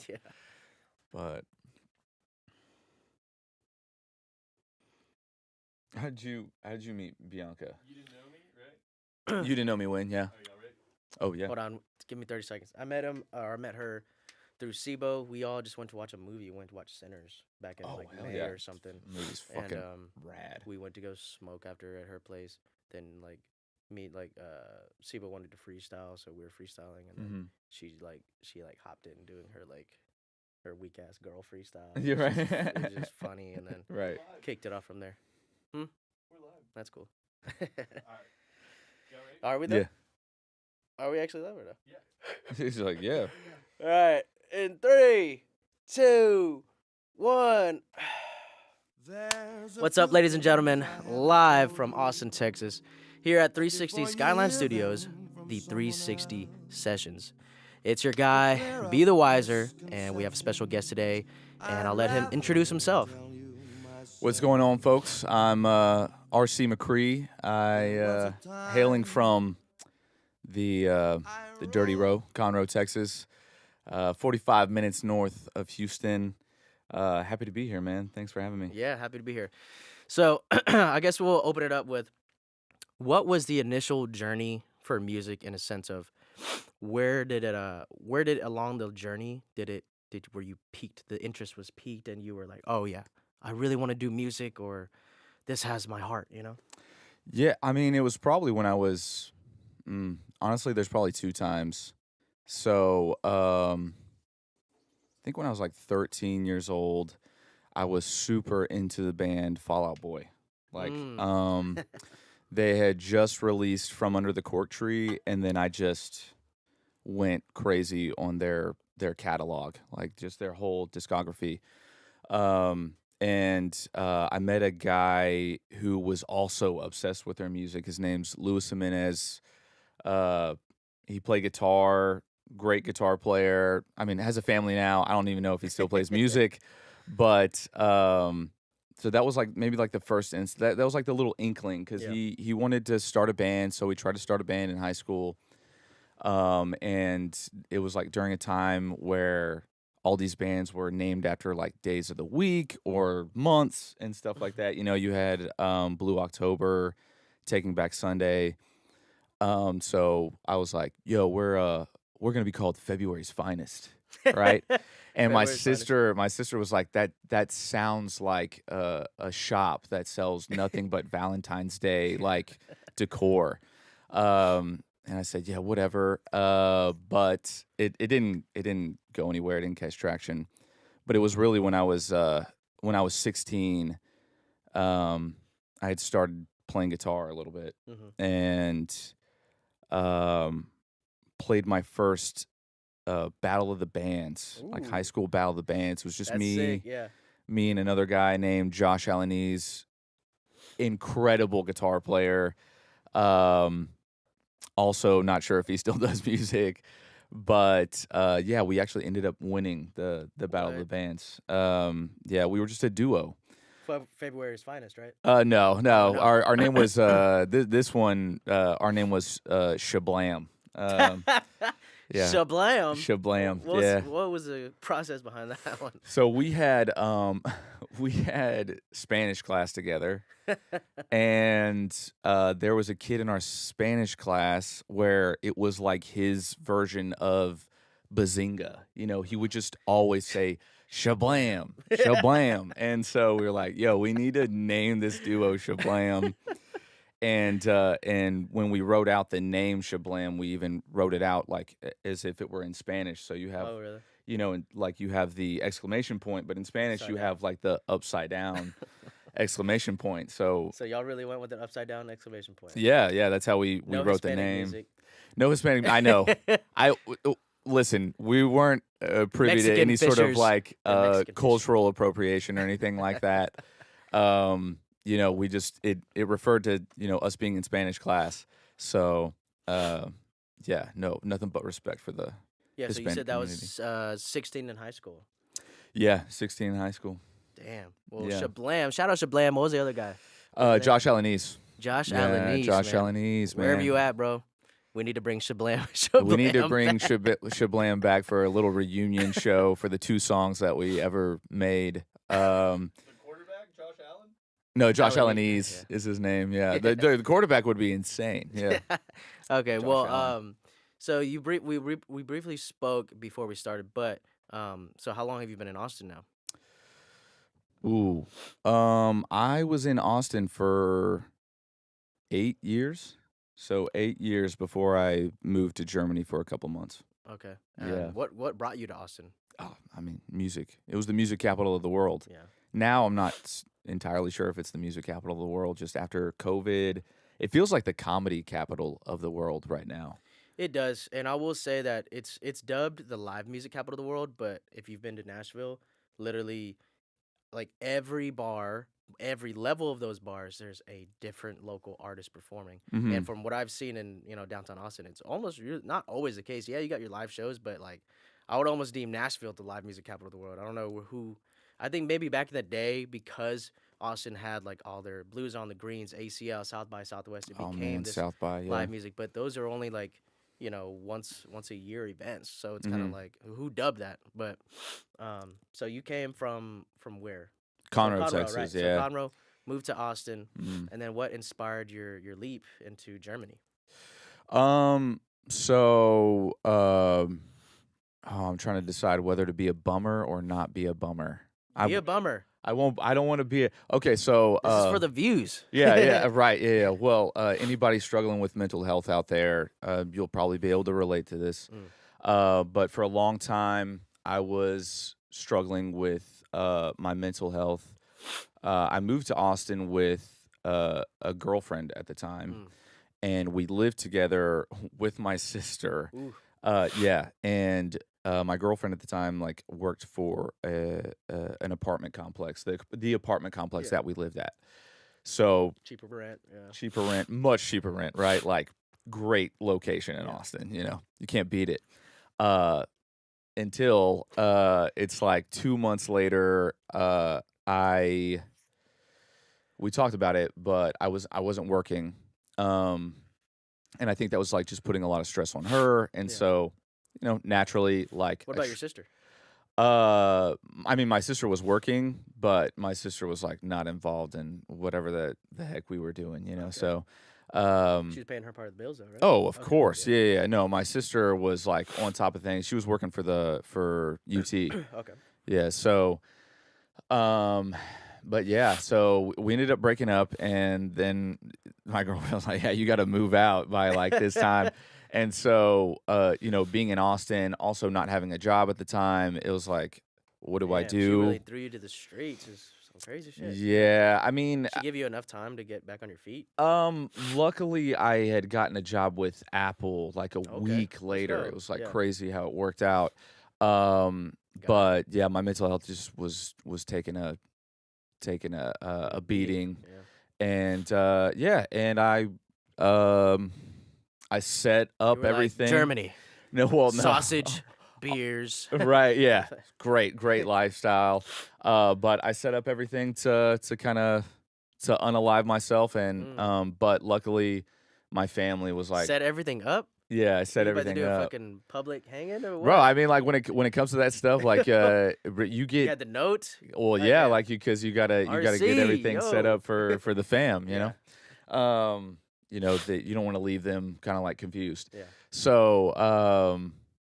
Yeah. But how did you meet Bianca? You didn't know me, right? You didn't know me when, yeah. Are y'all ready? Oh yeah. Hold on, give me 30 seconds. I met him, or I met her through SIBO. We all just went to watch a movie. We went to watch Sinners back in Oh, like hell May yeah. or something. Movie's And fucking rad. we went to go smoke after at her place. Then like SIBO wanted to freestyle, so we were freestyling, and then Mm-hmm. she hopped in doing her her weak ass girl freestyle. You're right. It was just funny, and then Right. kicked it off from there. We're live. That's cool. All right. Y'all ready? Are we there? Yeah. Are we actually live or no? Yeah. He's like, yeah. All right, in 3, 2, 1. What's up, ladies and gentlemen? Live from Austin, Texas, here at 360 Skyline Studios, the 360 Sessions. It's your guy, Be the Wiser, and we have a special guest today, and I'll let him introduce himself. What's going on, folks? I'm R.C. McCree. I hailing from the Dirty Row, Conroe, Texas, 45 minutes north of Houston. Happy to be here, man. Thanks for having me. Yeah, happy to be here. So, I guess we'll open it up with, what was the initial journey for music, in a sense of where did along the journey where you peaked, the interest was peaked, and you were like, oh yeah, I really want to do music, or this has my heart, you know? Yeah, I mean, it was probably when I was, honestly, there's probably 2 times. So, I think when I was like 13 years old, I was super into the band Fall Out Boy. Like, they had just released From Under the Cork Tree, and then I just went crazy on their catalog, like just their whole discography. And I met a guy who was also obsessed with their music. His name's Luis Jimenez. He played guitar, great guitar player. I mean, has a family now. I don't even know if he still plays music, but so that was like maybe like the first that was like the little inkling, because he wanted to start a band, so we tried to start a band in high school. And it was like during a time where all these bands were named after like days of the week or months and stuff like that. You know, you had Blue October, Taking Back Sunday. So I was like, yo, we're gonna be called February's Finest, right? And my sister was like, that sounds like a shop that sells nothing but Valentine's Day like decor. And I said, yeah, whatever. But it didn't go anywhere. It didn't catch traction. But it was really when I was 16, I had started playing guitar a little bit, and played my first Battle of the Bands, like high school Battle of the Bands. It was just me and another guy named Josh Alanese, incredible guitar player. Also, not sure if he still does music, but yeah, we actually ended up winning the Battle of the Bands. Yeah, we were just a duo. February's Finest, right? No. no. Our name was this one. Our name was Shablam. Yeah. Shablam. Shablam. What was the process behind that one? So we had Spanish class together, and there was a kid in our Spanish class where it was like his version of Bazinga. You know, he would just always say Shablam, Shablam, and so we were like, yo, we need to name this duo Shablam. And when we wrote out the name Shablam, we even wrote it out like as if it were in Spanish. So you have, really? you know, and like you have the exclamation point, but in Spanish you have like the upside down exclamation point. So y'all really went with an upside down exclamation point. yeah, that's how we no wrote Hispanic the name. Music. No Hispanic. I know. Listen, we weren't privy Mexican to any sort of fishers. like Mexican cultural appropriation or anything like that. You know, we just it referred to, you know, us being in Spanish class. So yeah, no, nothing but respect for the Yeah, so you Hispanic said that community. was 16 in high school. Yeah, 16 in high school. Damn. Well, Yeah. Shablam. Shout out Shablam. What was the other guy? Josh Alanese. Josh Yeah, Alanese. Josh man. Alanese, man. Wherever you at, bro. We need to bring Shablam. We need to Shablam bring back. Shablam back for a little reunion show for the 2 songs that we ever made. The quarterback, Josh Allen. No, Josh Allen Allen Lee, is his name. Yeah, the quarterback would be insane. Yeah, Okay, Josh well, Allen. so we briefly spoke before we started, but so how long have you been in Austin now? Ooh, I was in Austin for 8 years. So 8 years before I moved to Germany for a couple months. Okay, Yeah. what brought you to Austin? Oh, I mean, music. It was the music capital of the world. Yeah, Now I'm not entirely sure if it's the music capital of the world. Just after COVID, it feels like the comedy capital of the world right now. it does, and I will say that it's dubbed the live music capital of the world. But if you've been to Nashville, literally like every bar, every level of those bars, there's a different local artist performing. Hmm. And from what I've seen in downtown Austin, it's almost not always the case. Yeah, you got your live shows, but like I would almost deem Nashville the live music capital of the world. I don't know who. I think maybe back in the day because Austin had like all their Blues on the Greens, ACL, South by Southwest, it Oh became man, this South by, yeah. live music. But those are only like once a year events, so it's kind of Hmm. like who dubbed that. But so you came from where? Conroe, Conroe, Texas, right? So yeah. Conroe moved to Austin, Mhm. and then what inspired your leap into Germany? So, oh, I'm trying to decide whether to be a bummer or not be a bummer. Be a bummer. I won't. I don't want to be a. Okay, so This is for the views. yeah, right, yeah. Well, anybody struggling with mental health out there, you'll probably be able to relate to this. But for a long time, I was struggling with my mental health. I moved to Austin with a girlfriend at the time, and we lived together with my sister. Ooh. Yeah, and my girlfriend at the time like worked for an apartment complex, the apartment complex Yeah. that we lived at. So Cheaper rent. Yeah. cheaper rent, much cheaper rent, right? Like great location in Yeah. Austin. You can't beat it. Until it's like 2 months later, we talked about it, but I wasn't working. And I think that was like just putting a lot of stress on her. And Yeah. so, naturally, like, What about your sister? I mean, my sister was working, but my sister was like not involved in whatever the heck we were doing, Okay. So, She was paying her part of the bills, though, right? oh, of Okay, course, yeah. yeah. No, my sister was like on top of things. She was working for UT. Okay. Yeah, so, but yeah, so we ended up breaking up, and then my girlfriend was like, "Yeah, you got to move out by like this time." And so, being in Austin, also not having a job at the time, it was like, what do I Damn, She do? really threw you to the streets. Is some crazy shit. Yeah, I mean, Did she give you enough time to get back on your feet? luckily I had gotten a job with Apple like a Okay, week let's later. go. It was like Yeah. crazy how it worked out. Got it. But yeah, my mental health just was taking a beating. Yeah. And and I set You up were like, everything. Germany, No, well, no. sausage, beers. Right, yeah. Great lifestyle. But I set up everything to kind of to unalive myself, and but luckily my family was like, Set everything up. yeah, I set You about to everything do a up. fucking public hanging or what? Bro, I mean, like when it comes to that stuff, like you you get had the note. well, Like, yeah, yeah. like because you gotta get RC, everything set yo. up for the fam, Yeah. that you don't want to leave them kind of like confused. Yeah. So,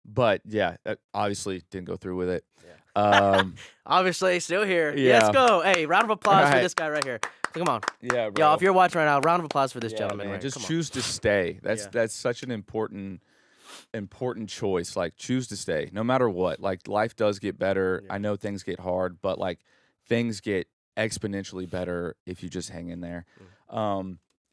but yeah, obviously didn't go through with it. Yeah. Um, Obviously, still here. Yeah. Let's go. Hey, round of applause for Right. this guy right here. Come on, yeah, bro. y'all. If you're watching right now, round of applause for this Yeah, gentleman. man, Right, just come on. choose to stay. Yeah. That's such an important choice. Like choose to stay, no matter what. Like life does get better. Yeah. I know things get hard, but like things get exponentially better if you just hang in there.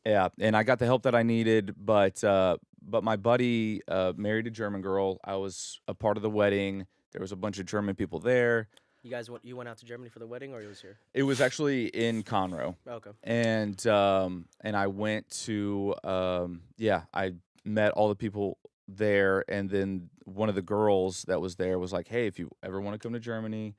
Yeah, and I got the help that I needed, but my buddy married a German girl. I was a part of the wedding. There was a bunch of German people there. You went out to Germany for the wedding, or you was here? It was actually in Conroe. Okay. And I went to I met all the people there, and then one of the girls that was there was like, "Hey, if you ever want to come to Germany,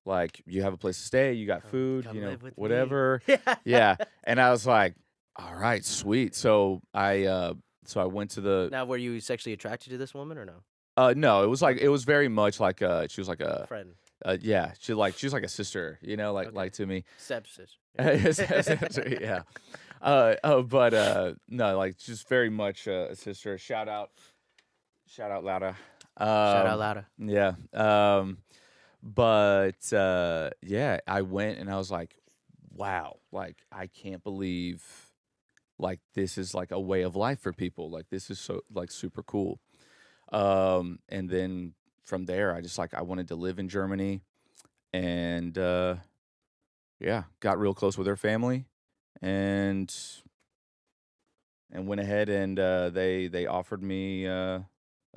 like you have a place to stay, you got food, come live with me." whatever." Yeah, and I was like, "All right, sweet." So I So I went to the. Now, were you sexually attracted to this woman or no? No, it was like it Okay. was very much like she was like a Friend. yeah, she's like a sister, Okay. like to me. Stepsis. Yeah. But no, like she's very much a sister. Shout out, Laura. Shout out louder. Yeah. But yeah, I went and I was like, wow, like I can't believe like this is like a way of life for people. Like this is so like super cool. And then from there I just like I wanted to live in Germany and yeah, got real close with her family and went ahead and they offered me a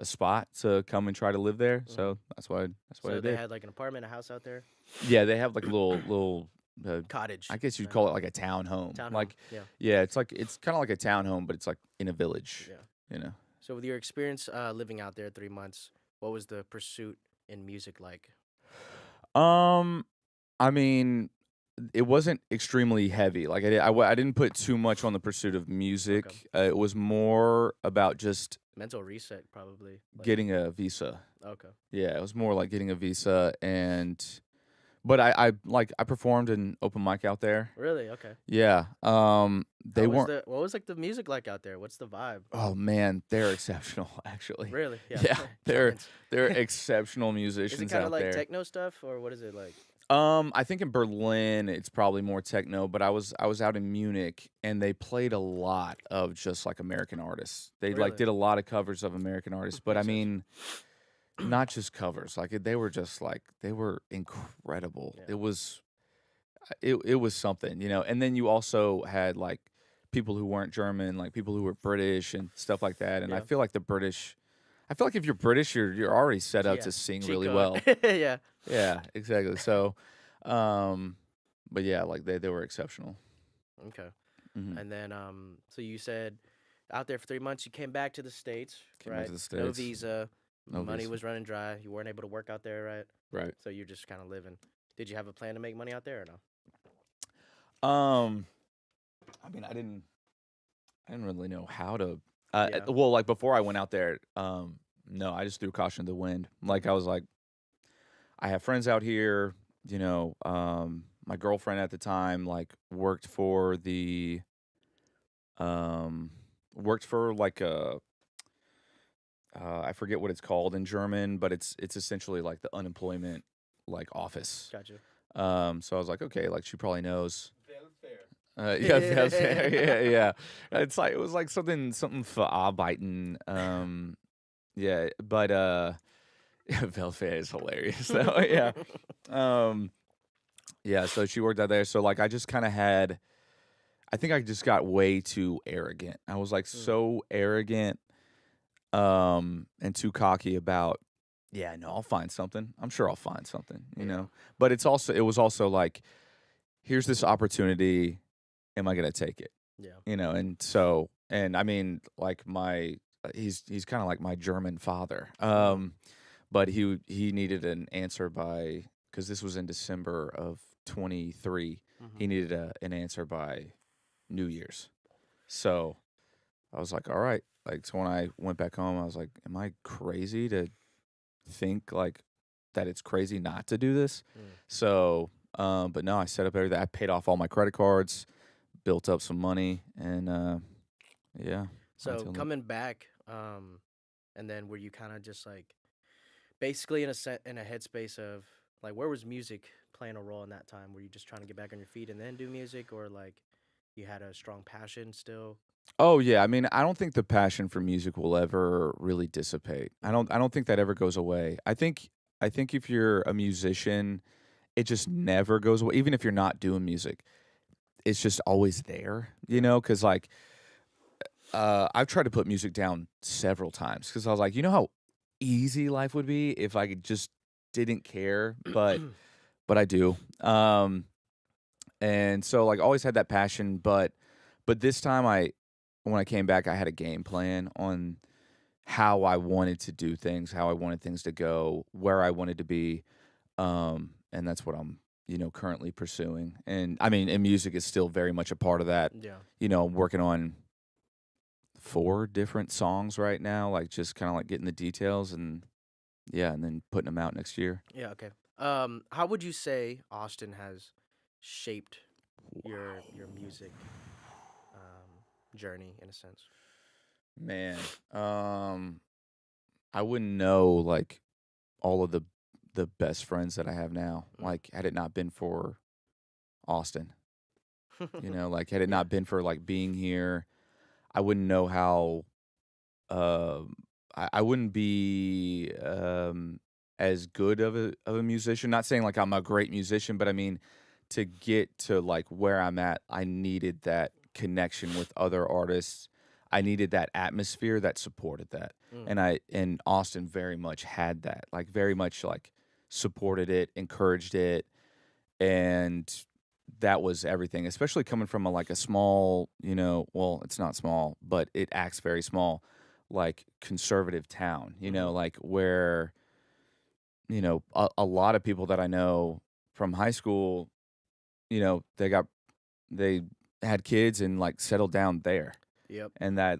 spot to come and try to live there. Mhm. So that's what I So they did. had like an apartment, a house out there, Yeah, they have like a little cottage. I guess you'd call it like a townhome. Townhome. Like Yeah. yeah, it's kind of like a townhome, but it's like in a village. Yeah. You know. So with your experience living out there 3 months, what was the pursuit in music like? I mean, it wasn't extremely heavy. Like I didn't put too much on the pursuit of music. It was more about just Mental reset, probably. Like, getting a visa. okay. Yeah, it was more like getting a visa but I performed an open mic out there. Really? Okay. Yeah. They weren't What was like the music like out there? What's the vibe? Oh man, they're exceptional actually. Really? Yeah. Yeah, they're Giants. they're exceptional Is it musicians kind out of like there. techno stuff, or what is it like? I think in Berlin it's probably more techno, but I was out in Munich and they played a lot of just like American artists. They like Really? did a lot of covers of American artists, but I Makes sense. mean not just covers. Like they were just like they were incredible. Yeah. It was something, And then you also had like people who weren't German, like people who were British and stuff like that. And I Yeah. feel like I feel like if you're British, you're already set up Yeah, to sing cheat really code. well. Yeah. Yeah, exactly. So, but yeah, like they were exceptional. Okay. Mhm. And then so you said out there for 3 months, you came back to the States, Came back right? to the No States. visa. No Money visa. was running dry. You weren't able to work out there, right? Right. So you're just kind of living. Did you have a plan to make money out there or no? I mean, I didn't really know how to. Yeah. Well, like before I went out there, no, I just threw caution to the wind. Like I was like, I have friends out here. My girlfriend at the time like worked for like a I forget what it's called in German, but it's essentially like the unemployment like office. Gotcha. So I was like, okay, like she probably knows. Fair. Yeah, yeah. It's like it was like something verarbeiten. Yeah, but Velfair is hilarious though. Yeah. Yeah, so she worked out there. So like I just kind of I think I just got way too arrogant. I was like so arrogant and too cocky about yeah, no, I'll find something. I'm sure I'll find something, you know. But it was also like here's this opportunity, am I going to take it? Yeah. And so and I mean like he's kind of like my German father. But he needed an answer by cuz this was in December of 23. He needed an answer by New Year's. So I was like, all right. Like, so when I went back home, I was like, am I crazy to think like that it's crazy not to do this? So, but no, I set up everything. I paid off all my credit cards, built up some money, and yeah. So until then. coming back, and then were you kind of just like basically in a headspace of like where was music playing a role in that time? Were you just trying to get back on your feet and then do music, or like you had a strong passion still? Oh yeah, I mean, I don't think the passion for music will ever really dissipate. I don't think that ever goes away. I think if you're a musician, it just never goes away. Even if you're not doing music, it's just always there, because like I've tried to put music down several times because I was like, how easy life would be if I just didn't care, but I do. And so like always had that passion, but this time when I came back, I had a game plan on how I wanted to do things, how I wanted things to go, where I wanted to be, and that's what I'm currently pursuing. And I mean, and music is still very much a part of that. Yeah. I'm working on 4 different songs right now, like just kind of like getting the details and yeah, and then putting them out next year. Yeah. Okay. How would you say Austin has shaped your music journey in a sense? Man, I wouldn't know like all of the best friends that I have now. Mm. Like had it not been for Austin, like had it Yeah. not been for like being here, I wouldn't know how I wouldn't be as good of a musician. Not saying like I'm a great musician, but I mean to get to like where I'm at, I needed that connection with other artists. I needed that atmosphere that supported that. Mm. And Austin very much had that. Like very much like supported it, encouraged it, and that was everything, especially coming from like a small, well, it's not small, but it acts very small, like conservative town, Mhm. like where, a lot of people that I know from high school, they had kids and like settled down there. Yep. And that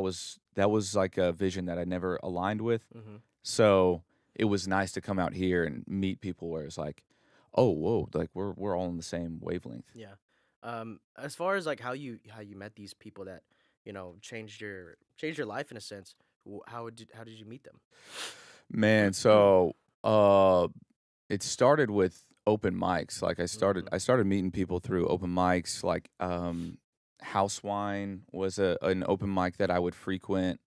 was like a vision that I never aligned with. Mhm. So it was nice to come out here and meet people where it's like, oh, whoa, like we're all on the same wavelength. Yeah. As far as like how you met these people that changed your life in a sense, how did you meet them? Man, so uh it started with open mics. Like Mhm. I started meeting people through open mics. Like House Wine was an open mic that I would frequent.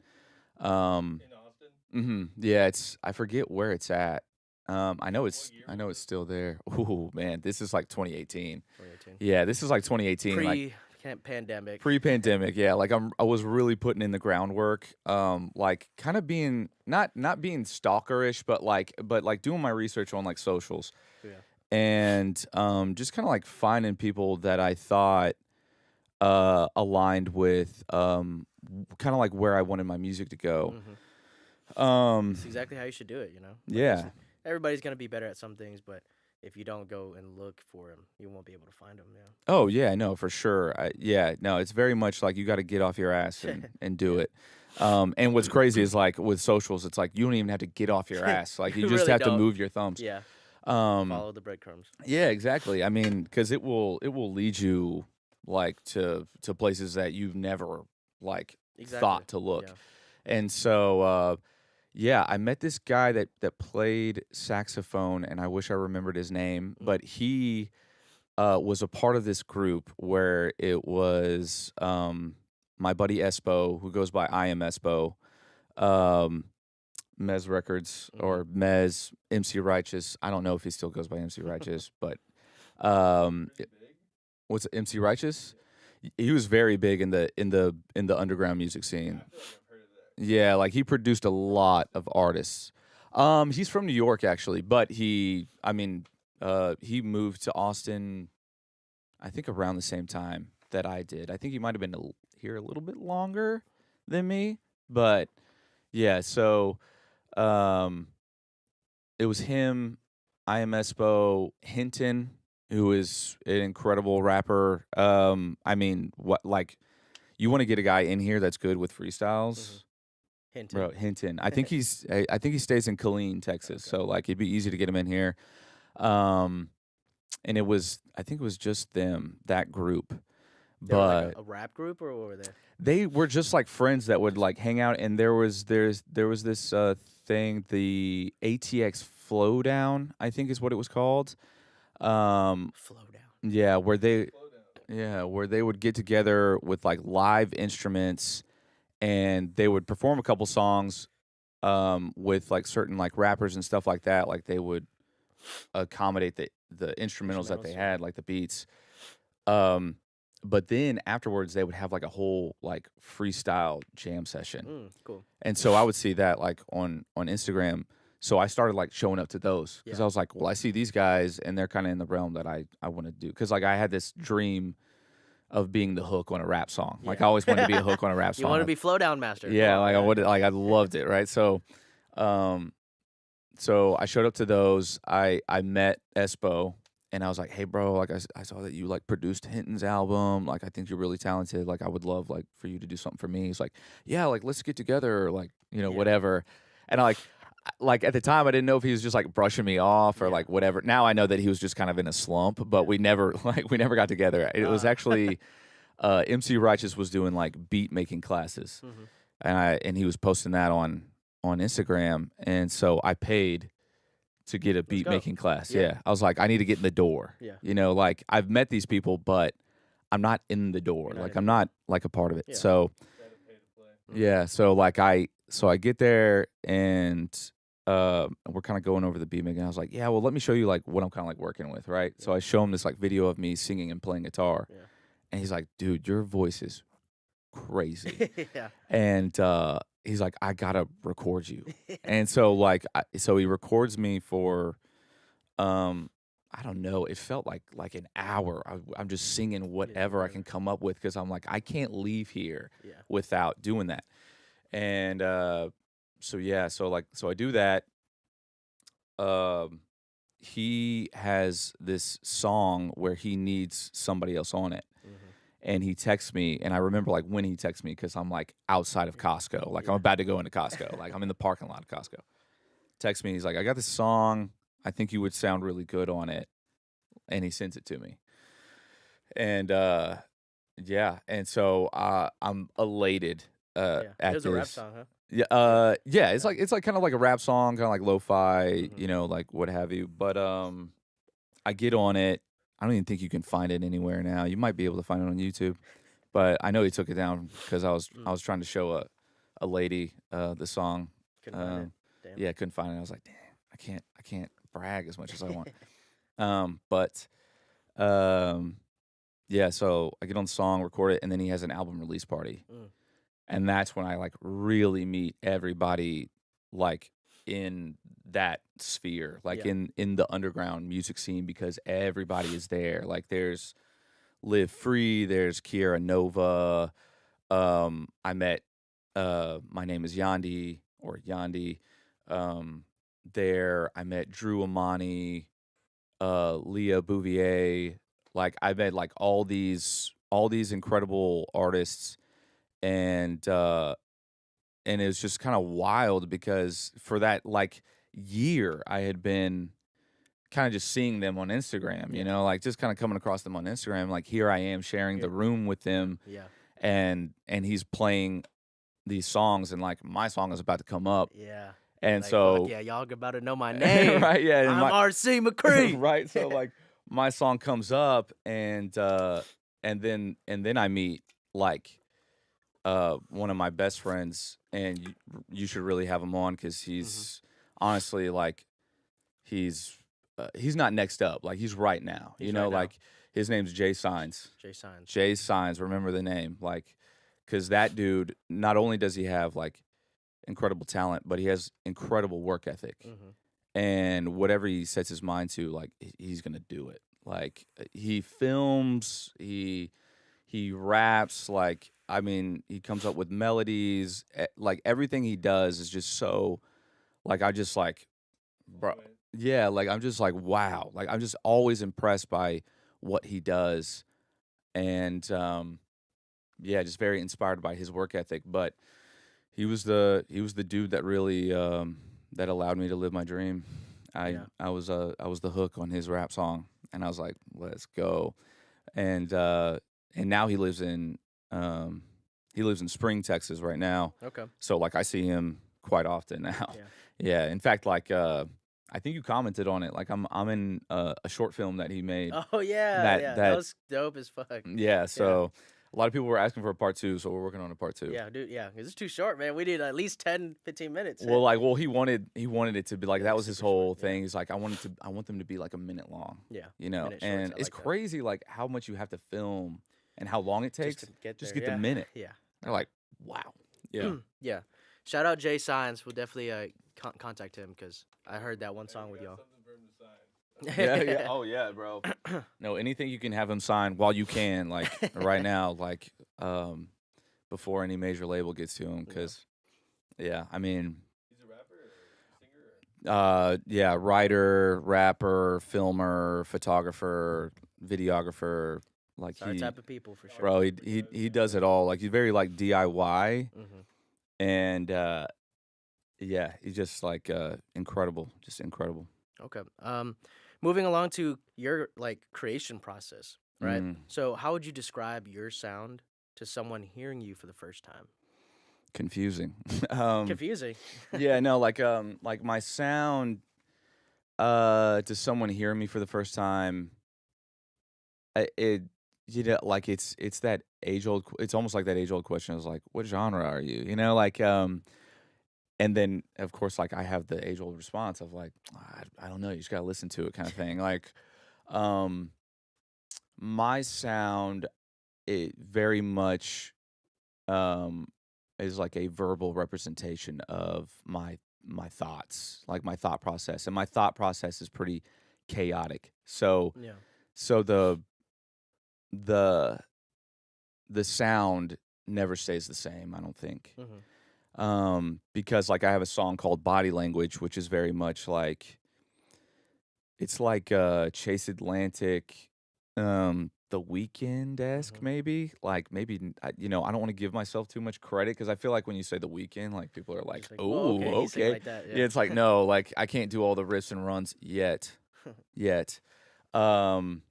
Um In Austin? yeah, I forget where it's at. What year I was know it's this? still there. Oh man, this is like 2018. 2018. Yeah, this is like 2018. Like Pre-pandemic. pre-pandemic, yeah, like I was really putting in the groundwork, like kind of being not being stalkerish, but like doing my research on like socials Yeah. and just kind of like finding people that I thought aligned with kind of like where I wanted my music to go. Mhm. Um, It's exactly how you should do it, because yeah. everybody's gonna be better at some things, but if you don't go and look for them, you won't be able to find them. Oh yeah, no, for sure. Yeah, no, it's very much like you got to get off your ass Yeah. and do Yeah. it. And what's crazy is like with socials, it's like you don't even have to get off your ass. Like you You just really have to don't. move your thumbs. Yeah. Um, Follow the breadcrumbs. yeah, exactly. I mean, because it will lead you like to places that you've never like Exactly. thought to look. Yeah. And so yeah, I met this guy that played saxophone, and I wish I remembered his name, Mm. but he was a part of this group where it was my buddy Espo, who goes by I Am Espo, um, Mez Records Mhm. or Mez MC Righteous. I don't know if he still goes by MC Righteous, but um, Pretty big? what's it, MC Righteous? He was very big in the underground music Yeah, I scene. feel like I've heard of that. Yeah, like he produced a lot of artists. He's from New York actually, but he moved to Austin I think around the same time that I did. I think he might have been here a little bit longer than me, but yeah. So um, it was him, I Am Espo, Hinton, who is an incredible rapper. What like you want to get a guy in here that's good with Mhm. freestyles, Hinton. bro? Hinton. I think he stays in Killeen, Texas. Okay. So like it'd be easy to get him in here. Um, and I think it was just them, that group. They were like But a rap group, or what were they? they were just like friends that would like hang out, and there was this thing, the ATX Flow Down, I think is what it was called. Flow down. Yeah, Slow down. where they would get together with like live instruments, and they would perform a couple songs with like certain like rappers and stuff like that. Like they would accommodate the instrumentals that they Instrumentals. Yeah. had, like the beats. Um, but then afterwards, they would have like a whole like freestyle jam session, Cool. and so I would see that like on Instagram. So I started like showing up to those because Yeah. I was like, well, I see these guys, and they're kind of in the realm that I want to do. Because like I had this dream of being the hook on a rap song. Like I Yeah. always wanted to be a hook on a rap You song. want to Like, be flow down master. yeah, like I Yeah. would like I loved it, right? Um, so I showed up to those. I met Espo, and I was like, "Hey, bro, like I saw that you like produced Hinton's album. Like, I think you're really talented. Like, I would love like for you to do something for me." He's like, "Yeah, like let's get together, or, like Yeah. whatever." And like at the time, I didn't know if he was just like brushing me off or Yeah. like whatever. Now I know that he was just kind of in a slump, but Yeah. we never we never got together. It was actually MC Righteous was doing like beat making classes, Mhm. and he was posting that on Instagram, and so I paid to get a beat go. making class. Yeah. Yeah. I was like, I need to get in the door. Yeah. You know, like I've met these people, but I'm not in the door. You're not Like in I'm the door. not like a part of it. Yeah. So Gotta pay to play. yeah, so like I get there and we're kind of going over the beat making. I was like, yeah, well, let me show you like what I'm kind of like working with, right? So I show him this like video of me singing and playing guitar, Yeah. and he's like, dude, your voice is crazy. Yeah. And he's like, I gotta record you. And so like so he records me for I don't know, it felt like an hour. I'm just singing whatever I whatever. can come up with because I'm like, I can't leave here Yeah. without doing that. And so yeah, so I do that. Um he has this song where he needs somebody else on it. Mhm. And he texts me, and I remember like when he texts me because I'm like outside of Costco, like I'm Yeah. about to go into Costco, like I'm in the parking lot of Costco. Text me, he's like, I got this song, I think you would sound really good on it, and he sends it to me. And yeah, and so I'm elated Yeah. It at was a rap this. song, huh? Yeah, yeah, it's like kind of like a rap song, kind of like lo-fi, Mhm. you know, like what have you. But I get on it. I don't even think you can find it anywhere now. You might be able to find it on YouTube, but I know he took it down because I was trying to show a lady the song. Couldn't find it. Um, Damn. yeah, couldn't find it. I was like, damn, I can't brag as much as I want. But yeah, so I get on the song, record it, and then he has an album release party. Mm. And that's when I like really meet everybody like in that sphere, like Yeah. in the underground music scene, because everybody is there. Like there's Live Free, there's Kiera Nova. I met My Name is Yandi or Yandi. There I met Drew Amani, Leah Bouvier. Like I met like all these incredible artists, and it was just kind of wild because for that like year I had been kind of just seeing them on Instagram, you Yeah. know, like just kind of coming across them on Instagram. Like here I am sharing the room with them, Yeah. and he's playing these songs, and like my song is about to come up, Yeah. and Like, so fuck yeah, y'all about to know my name. right, yeah, and I'm my, RC McCree. right, so like my song comes up, and then I meet like one of my best friends, and you should really have him on because he's honestly like he's not next up, like he's right now. He's You know, right now. like his name's Jay Signs. Jay Signs. Jay Signs, remember the name, like because that dude not only does he have like incredible talent, but he has incredible work ethic. Mhm. And whatever he sets his mind to, like he's gonna do it. Like he films, he raps, like I mean, he comes up with melodies, like everything he does is just so, like I just like, bro, yeah, like I'm just like wow, like I'm just always impressed by what he does, and yeah, just very inspired by his work ethic. But he was the dude that really that allowed me to live my dream. Yeah. I was the hook on his rap song, and I was like, let's go. And now he lives in Spring, Texas right now. Okay. So like I see him quite often now. Yeah. Yeah. In fact, like I think you commented on it. Like I'm in a short film that he made. Oh yeah. That- yeah. that- was dope as fuck. Yeah. So a lot of people were asking for a part 2, so we're working on a part 2. Yeah, dude. Yeah, 'cause it's too short, man. We need at least 10, 15 minutes. Well, he wanted it to be like Yeah, that was his super short, whole yeah. thing. He's like, I want them to be like a minute long, yeah, you know. Minute shorts, And I it's like that. crazy, like how much you have to film and how long it takes. just to get just there, get the yeah. minute. Yeah. They're like, wow, yeah, Yeah. Shout out Jay Signs. We'll definitely contact him because I heard that one song with y'all. Something for him to sign. yeah. Oh yeah, bro. No, anything you can have him sign while you can, like right now, like before any major label gets to him, because yeah, I mean. He's a rapper or a singer? Yeah, writer, rapper, filmer, photographer, videographer. Like It's our type of people for sure. bro, he does it all. Like he's very like DIY, Hmm. and yeah, he's just like incredible, just incredible. Okay. Moving along to your like creation process, right? Mm, So, how would you describe your sound to someone hearing you for the first time? confusing. Confusing. Yeah, no, like my sound to someone hearing me for the first time, it like it's that age old. It's almost like that age old question is like, what genre are you? You know, like and then of course like I have the age old response of like, I don't know, you just gotta listen to it kind of thing. Like, um, my sound it very much um is like a verbal representation of my thoughts, like my thought process, and my thought process is pretty chaotic. So Yeah. so the the sound never stays the same, I don't think. Hmm. Because like I have a song called Body Language, which is very much like it's like Chase Atlantic, The Weekend esque, Hmm. maybe. Like maybe you know, I don't want to give myself too much credit because I feel like when you say The Weekend, like people are You're like, just like, well, "Oh, okay, he's singing okay." like that. Yeah, Yeah. it's like no, like I can't do all the riffs and runs yet. Um,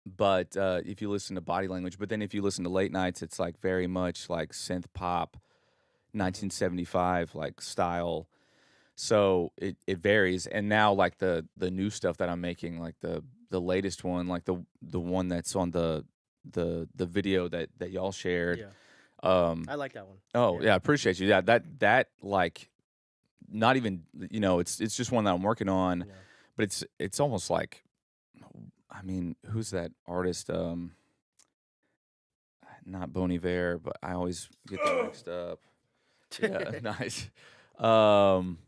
but if you listen to Body Language, but then if you listen to Late Nights, it's like very much like synth pop, Hmm. 1975 like style. So it varies. And now like the new stuff that I'm making, like the latest one, like the one that's on the video that y'all shared. Yeah. Um I like that one. oh Yeah. yeah, I appreciate you. Yeah, that like not even you know, it's just one that I'm working on, Yeah. but it's almost like I mean, who's that artist? Not Bon Iver, but I always get them mixed up. Yeah, nice. Um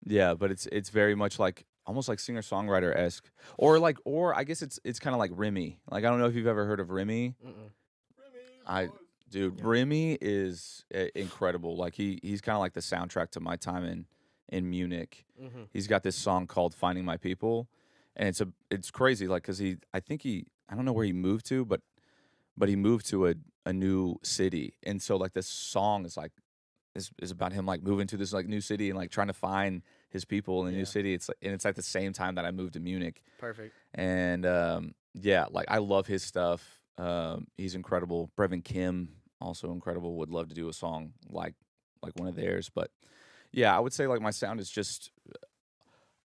Yeah, but it's very much like almost like singer songwriter esque, or I guess it's kind of like Remy. Like I don't know if you've ever heard of Remy. Mm-mm. Remy I boys. dude, Yeah. Remy is incredible. Like he's kind of like the soundtrack to my time in Munich. Hmm. He's got this song called "Finding My People," and it's crazy. Like because I think I don't know where he moved to, but he moved to a new city, and so like this song is like is about him like moving to this like new city and like trying to find his people in the new Yeah. city. It's like and it's at the same time that I moved to Munich. Perfect. And yeah, like I love his stuff. He's incredible. Brevin Kim also incredible. Would love to do a song like one of theirs. But yeah, I would say like my sound is just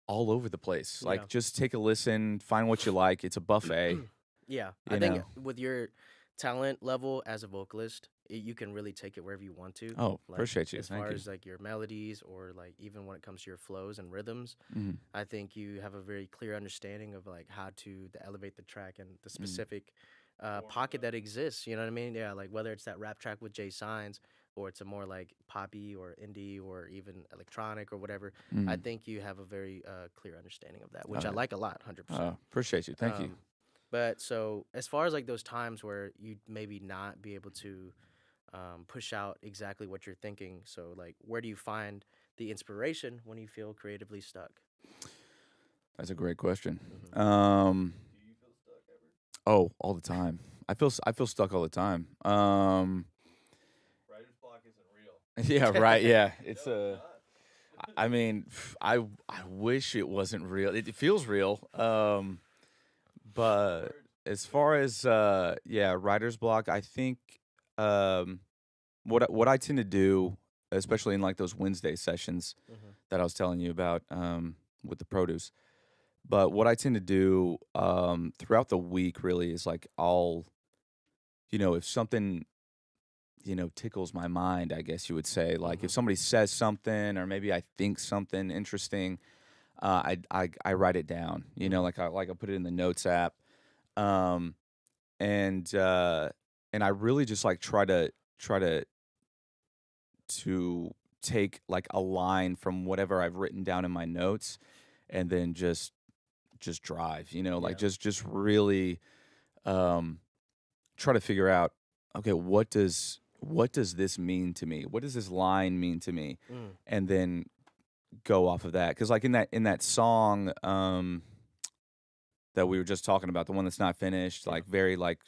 all over the place. Yeah. Like just take a listen, find what you like. It's a buffet, Yeah. I you think know. with your talent level as a vocalist, you can really take it wherever you want to. Oh, Like appreciate you. as far Thank you. as like your melodies or like even when it comes to your flows and rhythms, Mhm. I think you have a very clear understanding of like how to elevate the track and the Mm. specific pocket that exists. You know what I mean? Yeah, like whether it's that rap track with Jay Signs or it's a more like poppy or indie or even electronic or whatever. I Mm. think you have a very clear understanding of that, Oh, which I like a lot, 100%. appreciate you. Thank you. Um, but so as far as like those times where you'd maybe not be able to push out exactly what you're thinking, so like where do you find the inspiration when you feel creatively stuck? That's a great question. Hmm. Do you feel stuck ever? Oh, all the time. I feel stuck all the time. Writer's block isn't real. Yeah, right. Yeah, No, it's it's a. not. I mean, I wish it wasn't real. It feels real. But Word. as far as yeah, writer's block, I think um, what I tend to do, especially in like those Wednesday sessions Hmm. that I was telling you about with the produce. But what I tend to do throughout the week really is like I'll, you know, if something, you know, tickles my mind, I guess you would say, like Hmm. if somebody says something or maybe I think something interesting, I write it down. You know, Hmm. like I put it in the notes app, um, and uh, and I really just like try to take like a line from whatever I've written down in my notes, and then just drive. You know, like Yeah. just really um, try to figure out, okay, what does this mean to me? What does this line mean to me? Mm. And then go off of that because like in that song that we were just talking about, the one that's not finished, Yeah. like very like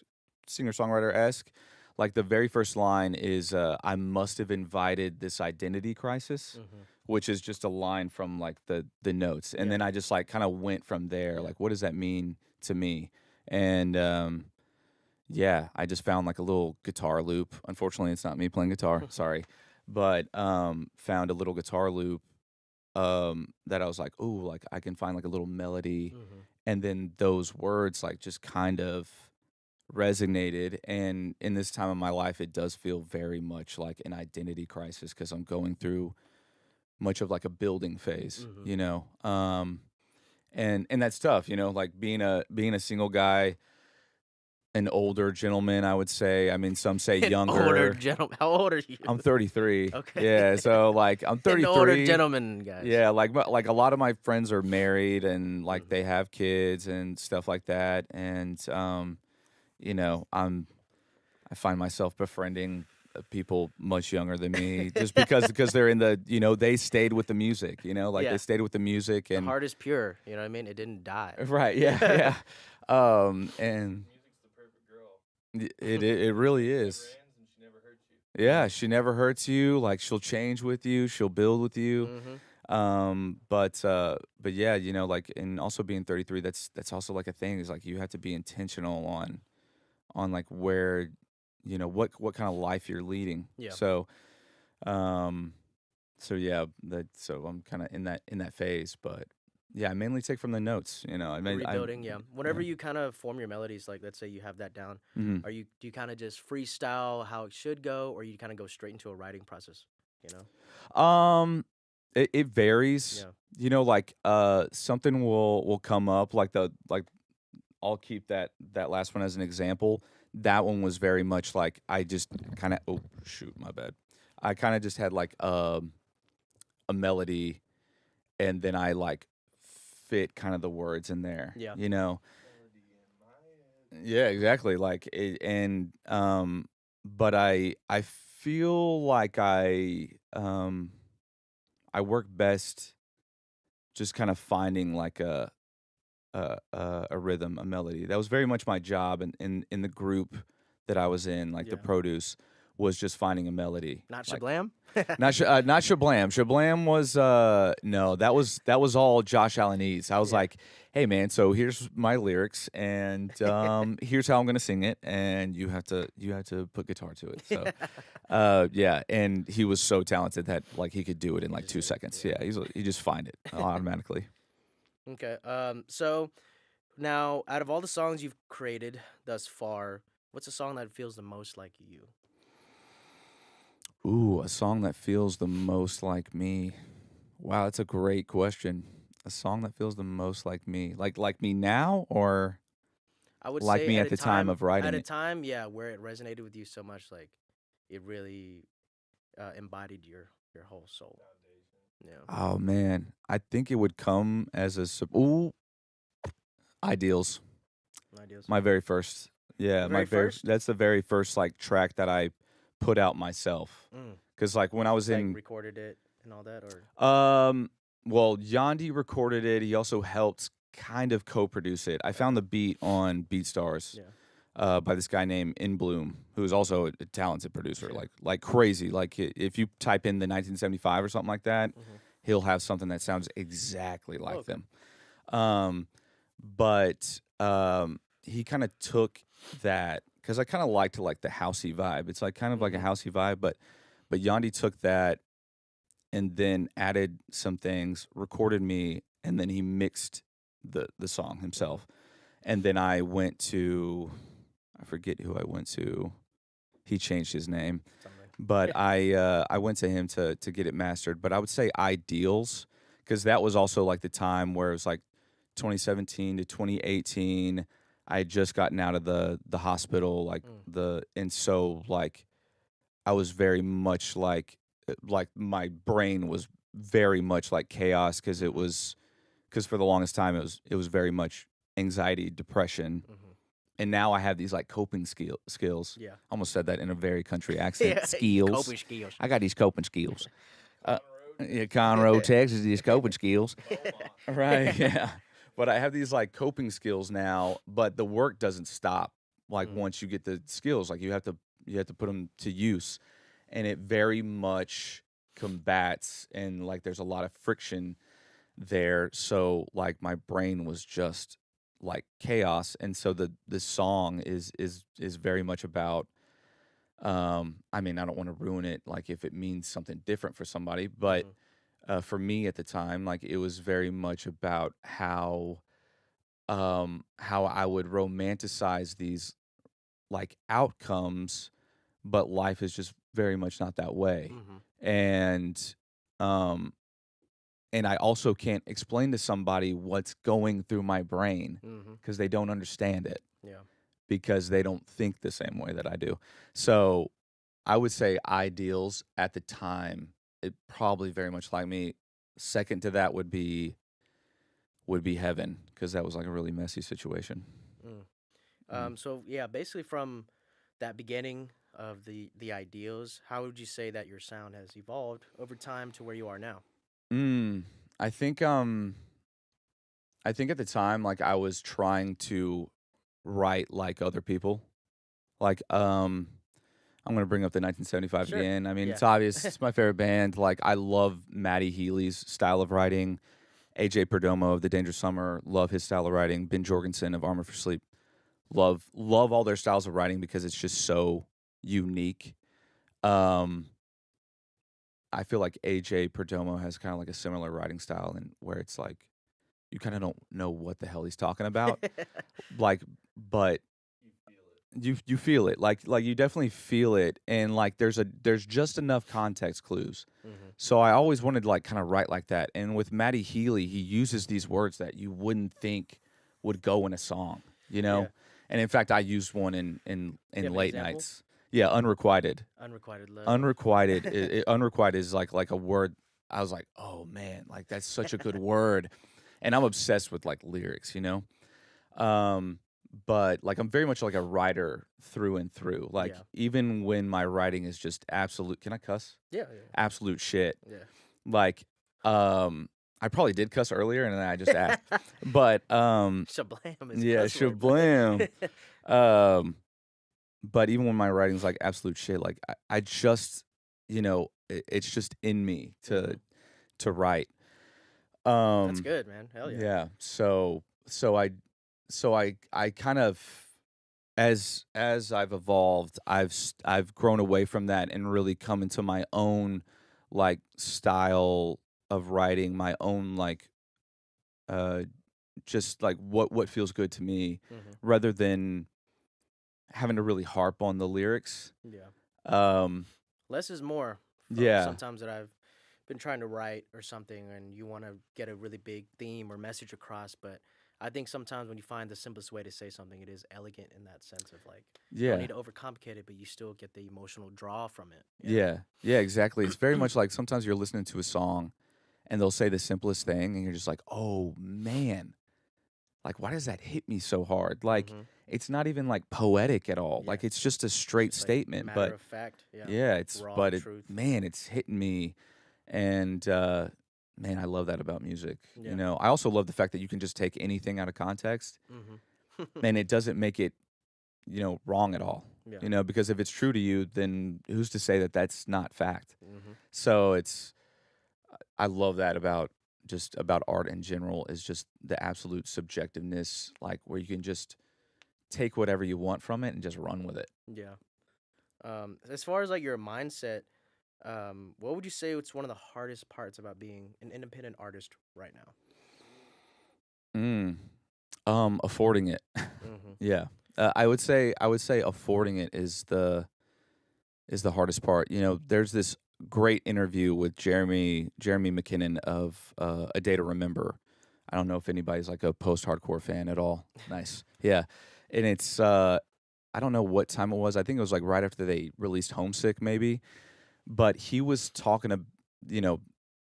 singer songwriter esque. Like the very first line is, "I must have invited this identity crisis," Mm-hmm. which is just a line from like the notes, and Yeah. then I just like kind of went from there. Yeah. Like, what does that mean to me? And yeah, I just found like a little guitar loop. Unfortunately, it's not me playing guitar. Sorry, but found a little guitar loop that I was like, oh, like I can find like a little melody, Mm-hmm. and then those words like just kind of resonated. And in this time of my life, it does feel very much like an identity crisis because I'm going through much of like a building phase, Mm-hmm. you know. And that's tough, you know, like being a single guy, an older gentleman, I would say. I mean, some say An older younger. gentleman. How old are you? I'm 33. Okay. Yeah, so like I'm An older 33. gentleman, guys. Yeah, like a lot of my friends are married and like Mhm. they have kids and stuff like that. And you know, I find myself befriending people much younger than me just because they're in the, you know, they stayed with the music, you know, like Yeah. they stayed with the music The and heart is pure. You know what I mean? It didn't die. right, yeah, yeah. And Music's the perfect girl. it really Never is. ends and she never hurts you. Yeah, she never hurts you. Like she'll change with you, she'll build with you. Mm-hmm. But yeah, you know, like and also being 33, that's also like a thing is like you have to be intentional on like where, you know, what kind of life you're leading. Yeah. Um so yeah, so I'm kind of in that phase, but yeah, I mainly take from the notes, you know. Rebuilding, yeah. Whenever yeah. you kind of form your melodies, like let's say you have that down, Mhm. do you kind of just freestyle how it should go, or you kind of go straight into a writing process? You know? It varies. Yeah. You know, like something will come up like I'll keep that last one as an example. That one was very much like I just kind of oh shoot, my bad. I kind of just had like a melody and then I like fit kind of the words in there. Yeah. You know. Melody in my head. Yeah, exactly. Like it, and but I feel like I work best just kind of finding like a rhythm, a melody. That was very much my job in the group that I was in, like the Yeah. produce, was just finding a melody. Not Like Shablam? not Shablam. Shablam was no, that was all Josh Allenese. I was Yeah. like, hey man, so here's my lyrics and here's how I'm gonna sing it, and you have to put guitar to it. So yeah, and he was so talented that like he could do it in like 2 seconds. Yeah, he just find it automatically. Okay. So now, out of all the songs you've created thus far, what's a song that feels the most like you? Ooh, a song that feels the most like me. Wow, that's a great question. A song that feels the most like me. Like me now or I would like say me at at a the time time, of writing at a it? time, yeah, where it resonated with you so much, like it really embodied your whole soul. Yeah. Oh man, I think it would come as ooh, Ideals. Ideas. My very first. Yeah, The my very first? that's the very first like track that I put out myself. Mm. Cuz like when I was Like in recorded it and all that, or well, Yandi recorded it. He also helped kind of co-produce it. I found the beat on BeatStars. yeah. By this guy named In Bloom, who is also a talented producer, Yeah. like crazy. Like if you type in the 1975 or something like that, Mhm. he'll have something that sounds exactly like okay. them. But he kind of took that because I kind of liked like the housey vibe. It's like kind of like a Mhm. housey vibe, but Yandi took that and then added some things, recorded me, and then he mixed the song himself. And then I went to I forget who I went to. He changed his name, Something. but I went to him to get it mastered. But I would say Ideals because that was also like the time where it was like 2017 to 2018. I had just gotten out of the hospital, like Mm. and so like I was very much like my brain was very much like chaos because it was because for the longest time it was very much anxiety, depression, Mhm. and now I have these like coping skills. Yeah. Almost said that in a very country accent. Yeah. Skills. Coping skills. I got these coping skills. On Uh, the road, Yeah, Conroe, Texas, these coping skills. Beaumont. Right. Yeah. But I have these like coping skills now, but the work doesn't stop. Like Mm, once you get the skills, like you have to put them to use, and it very much combats and like there's a lot of friction there. So like my brain was just like chaos, and so the song is very much about. I mean, I don't want to ruin it, like if it means something different for somebody, but mhm, for me at the time, like it was very much about how I would romanticize these like outcomes, but life is just very much not that way. mhm, And um and I also can't explain to somebody what's going through my brain mhm. because they don't understand it Yeah. because they don't think the same way that I do. So I would say ideals at the time, it probably very much like me. Second to that would be heaven because that was like a really messy situation. Mm. Mm. So yeah, basically from that beginning of the ideals, how would you say that your sound has evolved over time to where you are now? Mm, I think I think at the time like I was trying to write like other people. Like I'm gonna bring up the 1975 Sure. again. I mean, Yeah. it's obvious. It's my favorite band. Like, I love Matty Healy's style of writing. AJ Perdomo of The Dangerous Summer, love his style of writing. Ben Jorgensen of Armor for Sleep, love all their styles of writing because it's just so unique. Um, I feel like AJ Perdomo has kind of like a similar writing style, and where it's like you kind of don't know what the hell he's talking about. Like, but you feel it like you definitely feel it, and like there's just enough context clues. Mhm. So I always wanted to like kind of write like that, and with Matty Healy he uses these words that you wouldn't think would go in a song, you Yeah. know. And in fact I used one Do you in have an late example? nights. Yeah, unrequited. Unrequited love. Unrequited is like a word. I was like, oh man, like that's such a good word, and I'm obsessed with like lyrics, you know. Um, but like I'm very much like a writer through and through. Like Yeah. even when my writing is just absolute, can I cuss? Yeah. Absolute shit. Yeah. Like I probably did cuss earlier and then I just asked. But Shablam is a yeah, cuss word, but shablam. Um but even when my writing's like absolute shit, like I just it's just in me Mhm. to write. That's Um good, man. Hell yeah. yeah. So I kind of as I've evolved, I've grown away from that and really come into my own like style of writing, my own like uh just like what feels good to me Mhm. rather than having to really harp on the lyrics. Yeah. Um Less is more. yeah. Sometimes that I've been trying to write or something, and you want to get a really big theme or message across, but I think sometimes when you find the simplest way to say something, it is elegant in that sense of like you don't Yeah. need to overcomplicate it, but you still get the emotional draw from it. Yeah. Yeah. Yeah, exactly. It's very much like sometimes you're listening to a song and they'll say the simplest thing and you're just like, "Oh man, like, why does that hit me so hard?" Like, Mm-hmm. it's not even like poetic at all. Yeah. Like, it's just a It's straight just like statement. matter But of fact. Yeah. yeah, Raw it, truth. man, it's hitting me. And, man, I love that about music. You Yeah. know, I also love the fact that you can just take anything out of context Mm-hmm. and it doesn't make it, wrong at all. Yeah. Because if it's true to you, then who's to say that that's not fact? Mm-hmm. So I love that about just about art in general is just the absolute subjectiveness, like where you can just take whatever you want from it and just run with it. Yeah. As far as like your mindset, what would you say it's one of the hardest parts about being an independent artist right now? Mm. Affording it. Mm-hmm. Yeah. I would say affording it is the hardest part. You know, there's this great interview with Jeremy McKinnon of A Day to Remember. I don't know if anybody's like a post-hardcore fan at all. Nice. Yeah. And it's I don't know what time it was. I think it was like right after they released Homesick maybe. But he was talking to, you know,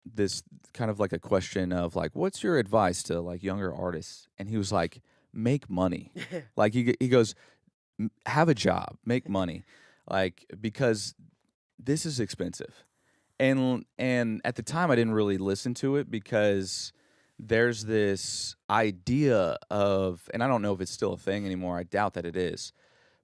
this kind of like a question of like what's your advice to like younger artists? And he was like make money. Like he goes have a job, make money. Like because this is expensive. and at the time I didn't really listen to it because there's this idea of, and I don't know if it's still a thing anymore. I doubt that it is,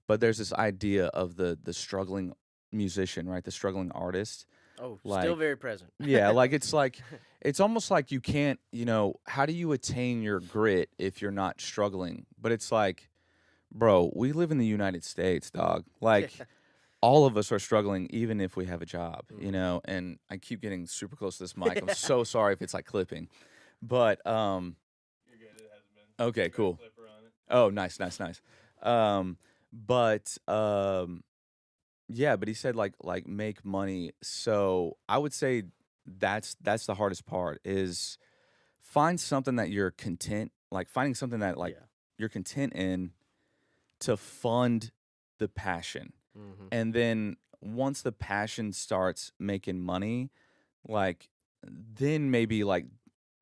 but there's this idea of the struggling musician, right? The struggling artist. Oh, still Like, very present. yeah, like it's almost like you can't, how do you attain your grit if you're not struggling? But it's like, bro, we live in the United States, dog. Like all of us are struggling even if we have a job, and I keep getting super close to this mic. I'm so sorry if it's like clipping. But You're good. It hasn't been. okay, Got a cool. clipper on it. Oh, nice, nice, nice. But yeah, but he said like make money. So I would say that's the hardest part is find something that you're content, like finding something that like Yeah. you're content in to fund the passion. Hmm. And then once the passion starts making money, like then maybe like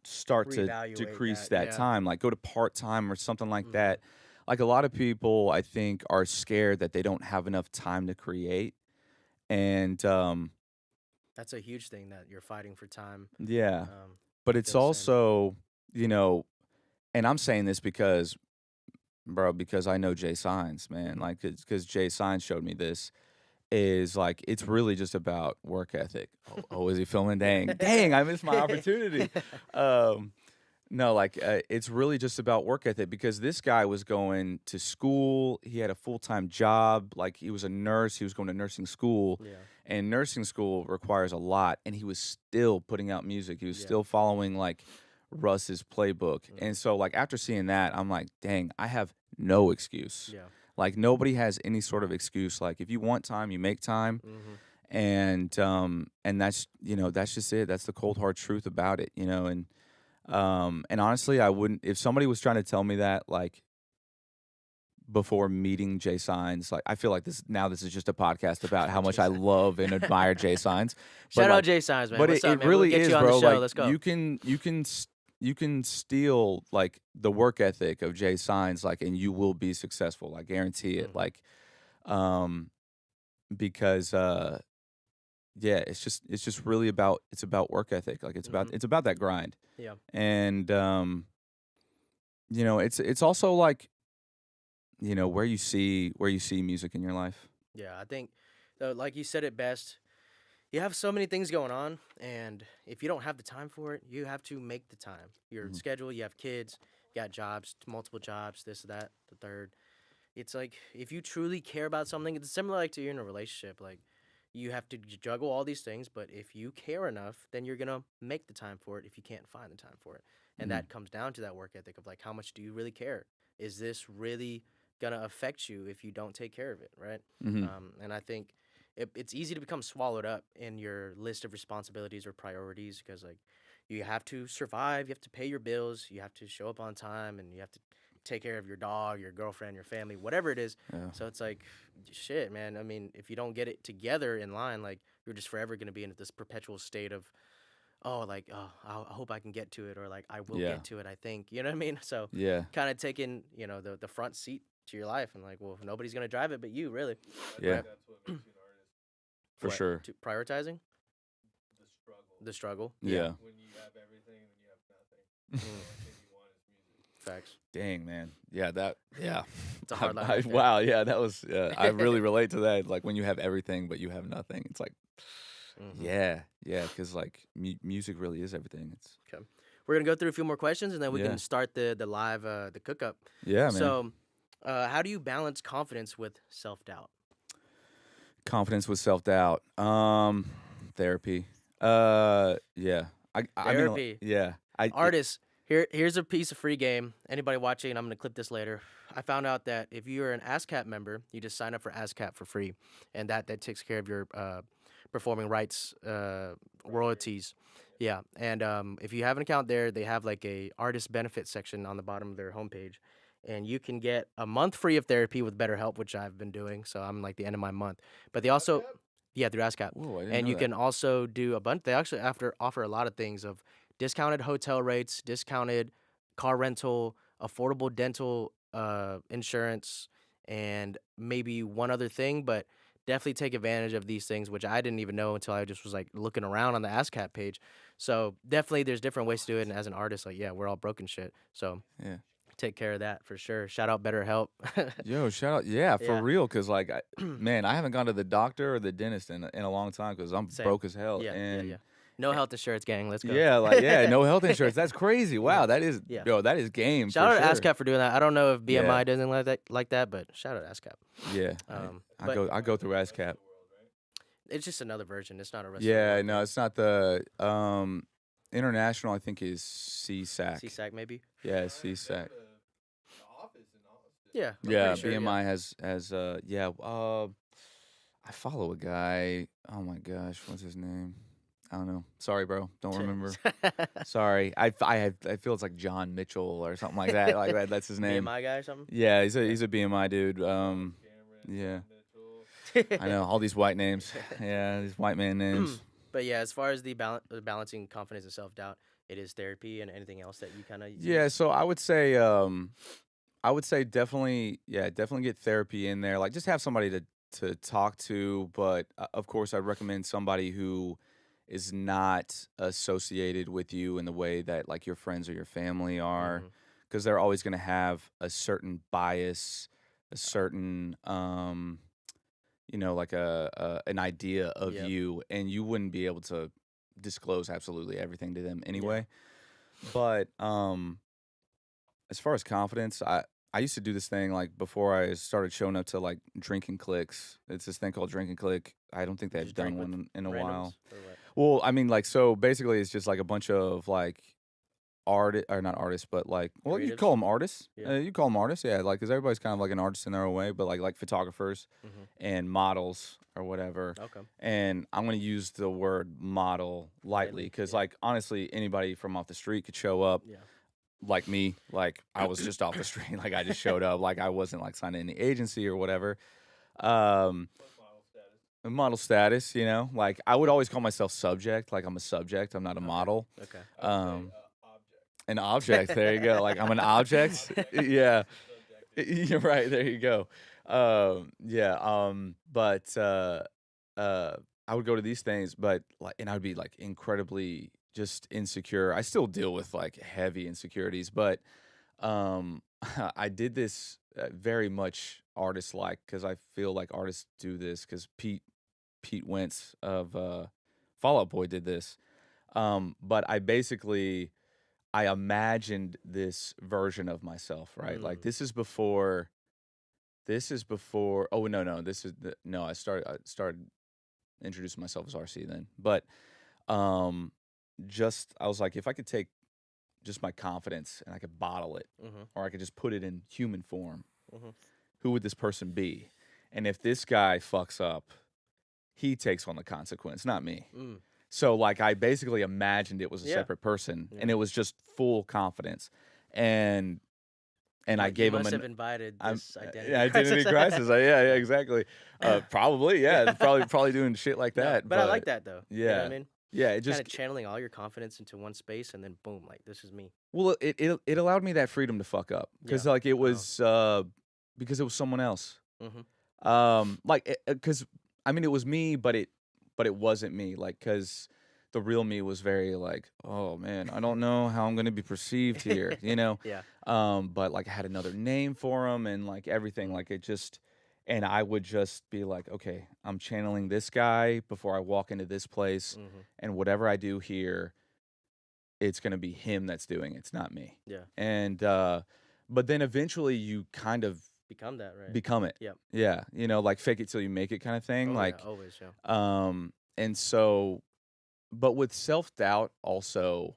start to Reevaluate decrease that. that Yeah. time, like go to part time or something like Hmm. that. Like a lot of people, I think, are scared that they don't have enough time to create. And That's a huge thing that you're fighting for time. yeah, Um, but I it's feel the same. also, you know, and I'm saying this because, bro, because I know Jay Signs, man. Mhm. Like, because Jay Signs showed me this. Is like it's really just about work ethic. Oh, is he filming? Dang, I missed my opportunity. Um, no, like it's really just about work ethic because this guy was going to school. He had a full time job. Like he was a nurse. He was going to nursing school, Yeah. and nursing school requires a lot. And he was still putting out music. He was Yeah. still following like Russ's playbook. Mhm. And so, like after seeing that, I'm like, dang, I have no excuse. Yeah. Like nobody has any sort of excuse. Like if you want time, you make time, Hmm. and that's just it. That's the cold hard truth about it, and honestly, I wouldn't if somebody was trying to tell me that like before meeting Jay Signs. Like I feel like this is just a podcast about how much Jay I Signs. love and admire Jay Signs, but Shout out like Jay Signs, man. but What's up, it man? We'll really get is, you on the bro. show. Like Let's go. you can steal like the work ethic of Jay Signs, like, and you will be successful. I guarantee it. Mhm. Like, um, because yeah, it's just really about it's about work ethic. Like Mhm. it's about that grind, Yeah. and it's also like where you see music in your life. Yeah. I think, though, like you said it best. You have so many things going on, and if you don't have the time for it, you have to make the time. Your Mhm. schedule. You have kids. You got jobs, multiple jobs. This, that, the third. It's like if you truly care about something, it's similar like to you're in a relationship. Like you have to juggle all these things, but if you care enough, then you're gonna make the time for it if you can't find the time for it. And Mhm. that comes down to that work ethic of like how much do you really care? Is this really gonna affect you if you don't take care of it, right? Mhm. And I think it's easy to become swallowed up in your list of responsibilities or priorities because like you have to survive, you have to pay your bills, you have to show up on time, and you have to take care of your dog, your girlfriend, your family, whatever it is. Yeah. So it's like, shit, man. I mean, if you don't get it together in line, like you're just forever gonna be in this perpetual state of, oh, like, oh, I hope I can get to it, or like I will Yeah. get to it. I think, you know what I mean. So Yeah. kind of taking, the front seat to your life, and like, well, nobody's gonna drive it but you, really. I Yeah. think that's what makes you an artist. For What, sure. to prioritizing The struggle. the struggle. Yeah. When you have everything and then you have nothing. The Mm, only thing you want is music. facts. Dang, man. Yeah, yeah. It's a hard line right there. Wow, yeah, that was I really relate to that. Like when you have everything but you have nothing. It's like Mhm. yeah, because like music really is everything. It's We're gonna go through a few more questions, and then we Yeah. can start the live the cook up. yeah, man. So, how do you balance confidence with self doubt? Confidence with self doubt. Therapy. Yeah. I mean, Therapy. yeah. Artists, here's a piece of free game. Anybody watching, I'm gonna clip this later. I found out that if you're an ASCAP member, you just sign up for ASCAP for free, and that takes care of your performing rights royalties. Yeah, and if you have an account there, they have like a artist benefit section on the bottom of their homepage, and you can get a month free of therapy with BetterHelp, which I've been doing. So I'm like the end of my month. But they also, ASCAP? yeah, through ASCAP, Whoa, I didn't and know you that. can also do a bunch. They actually after offer a lot of things of discounted hotel rates, discounted car rental, affordable dental insurance, and maybe one other thing. But definitely take advantage of these things, which I didn't even know until I just was like looking around on the ASCAP page. So definitely, there's different ways to do it. And as an artist, like yeah, we're all broken shit. So Yeah. take care of that for sure. Shout out BetterHelp. Yo, shout out. Yeah, for Yeah. real. Cause like, man, I haven't gone to the doctor or the dentist in a long time because I'm Same. broke as hell. Yeah, and yeah. No health insurance, gang. Let's go. yeah, like no health insurance. That's crazy. Wow, that is Yeah. yo, that is game. Shout for out sure. to ASCAP for doing that. I don't know if Yeah. BMI doesn't like that, but shout out to ASCAP. Yeah, But I go through ASCAP. it's just another version. It's not a rest Yeah, no, it's not the international. I think is CSAC. CSAC maybe. Yeah, The CSAC. office in Austin. Yeah. I'm Yeah, pretty sure, BMI has I follow a guy. Oh my gosh, what's his name? I don't know. Sorry, bro. Don't remember. Sorry. I feel it's like John Mitchell or something like that. Like that's his name. BMI guy or something. Yeah, he's a BMI dude. Cameron, yeah. Mitchell. I know all these white names. Yeah, these white man names. But yeah, as far as the balancing confidence and self doubt, it is therapy and anything else that you kind of Yeah, so I would say definitely get therapy in there. Like just have somebody to talk to, but of course I'd recommend somebody who is not associated with you in the way that like your friends or your family are, because they're always going to have a certain bias, a certain like an idea of Yep. you, and you wouldn't be able to disclose absolutely everything to them anyway. But as far as confidence, I used to do this thing like before I started showing up to like drinking clicks. It's this thing called Drink and Click. I don't think they've Just drink done with one in a while. randoms or what? Well, I mean, like, so basically, it's just like a bunch of like not artists, but like, well, you Creatives? call them artists. Yeah. You call them artists, yeah. Like, because everybody's kind of like an artist in their own way, but like photographers and models or whatever. Okay. And I'm gonna use the word model lightly Lightly, because, yeah. like, honestly, anybody from off the street could show up. Yeah. Like me, like I was just off the street, like I just showed up, like I wasn't like signed to any agency or whatever. Model status, like I would always call myself subject, like I'm a subject, I'm not a model. Okay. An object, there you go. Like I'm an object. Yeah. You're right, there you go. But I would go to these things, but like, and I'd be like incredibly just insecure. I still deal with like heavy insecurities, but I did this very much artist like because I feel like artists do this because Pete Wentz of Fall Out Boy did this. But I imagined this version of myself, right? Like this is before. Oh no! I started introducing myself as RC then, but I was like, if I could take just my confidence and I could bottle it, or I could just put it in human form, who would this person be? And if this guy fucks up, he takes on the consequence, not me. So like I basically imagined it was a separate person, and it was just full confidence, and I gave him have invited this identity identity crisis. Yeah, exactly. Probably, yeah, probably doing shit like that. But I like that though. Yeah, You know what I mean, yeah. It kind just of channeling all your confidence into one space, and then boom, like this is me. well, it allowed me that freedom to fuck up because Yeah. like it was because it was someone else. Because I mean it was me, but it wasn't me. Like because the real me was very like, oh man, I don't know how I'm gonna be perceived here, Yeah. But like I had another name for him and like everything, like it just, and I would just be like, okay, I'm channeling this guy before I walk into this place, and whatever I do here, it's gonna be him that's doing it. It's not me. Yeah. And but then eventually you kind of Become that, right? become it. Yep. Yeah, like fake it till you make it kind of thing. Oh, yeah, like always, yeah. and so, but with self-doubt also,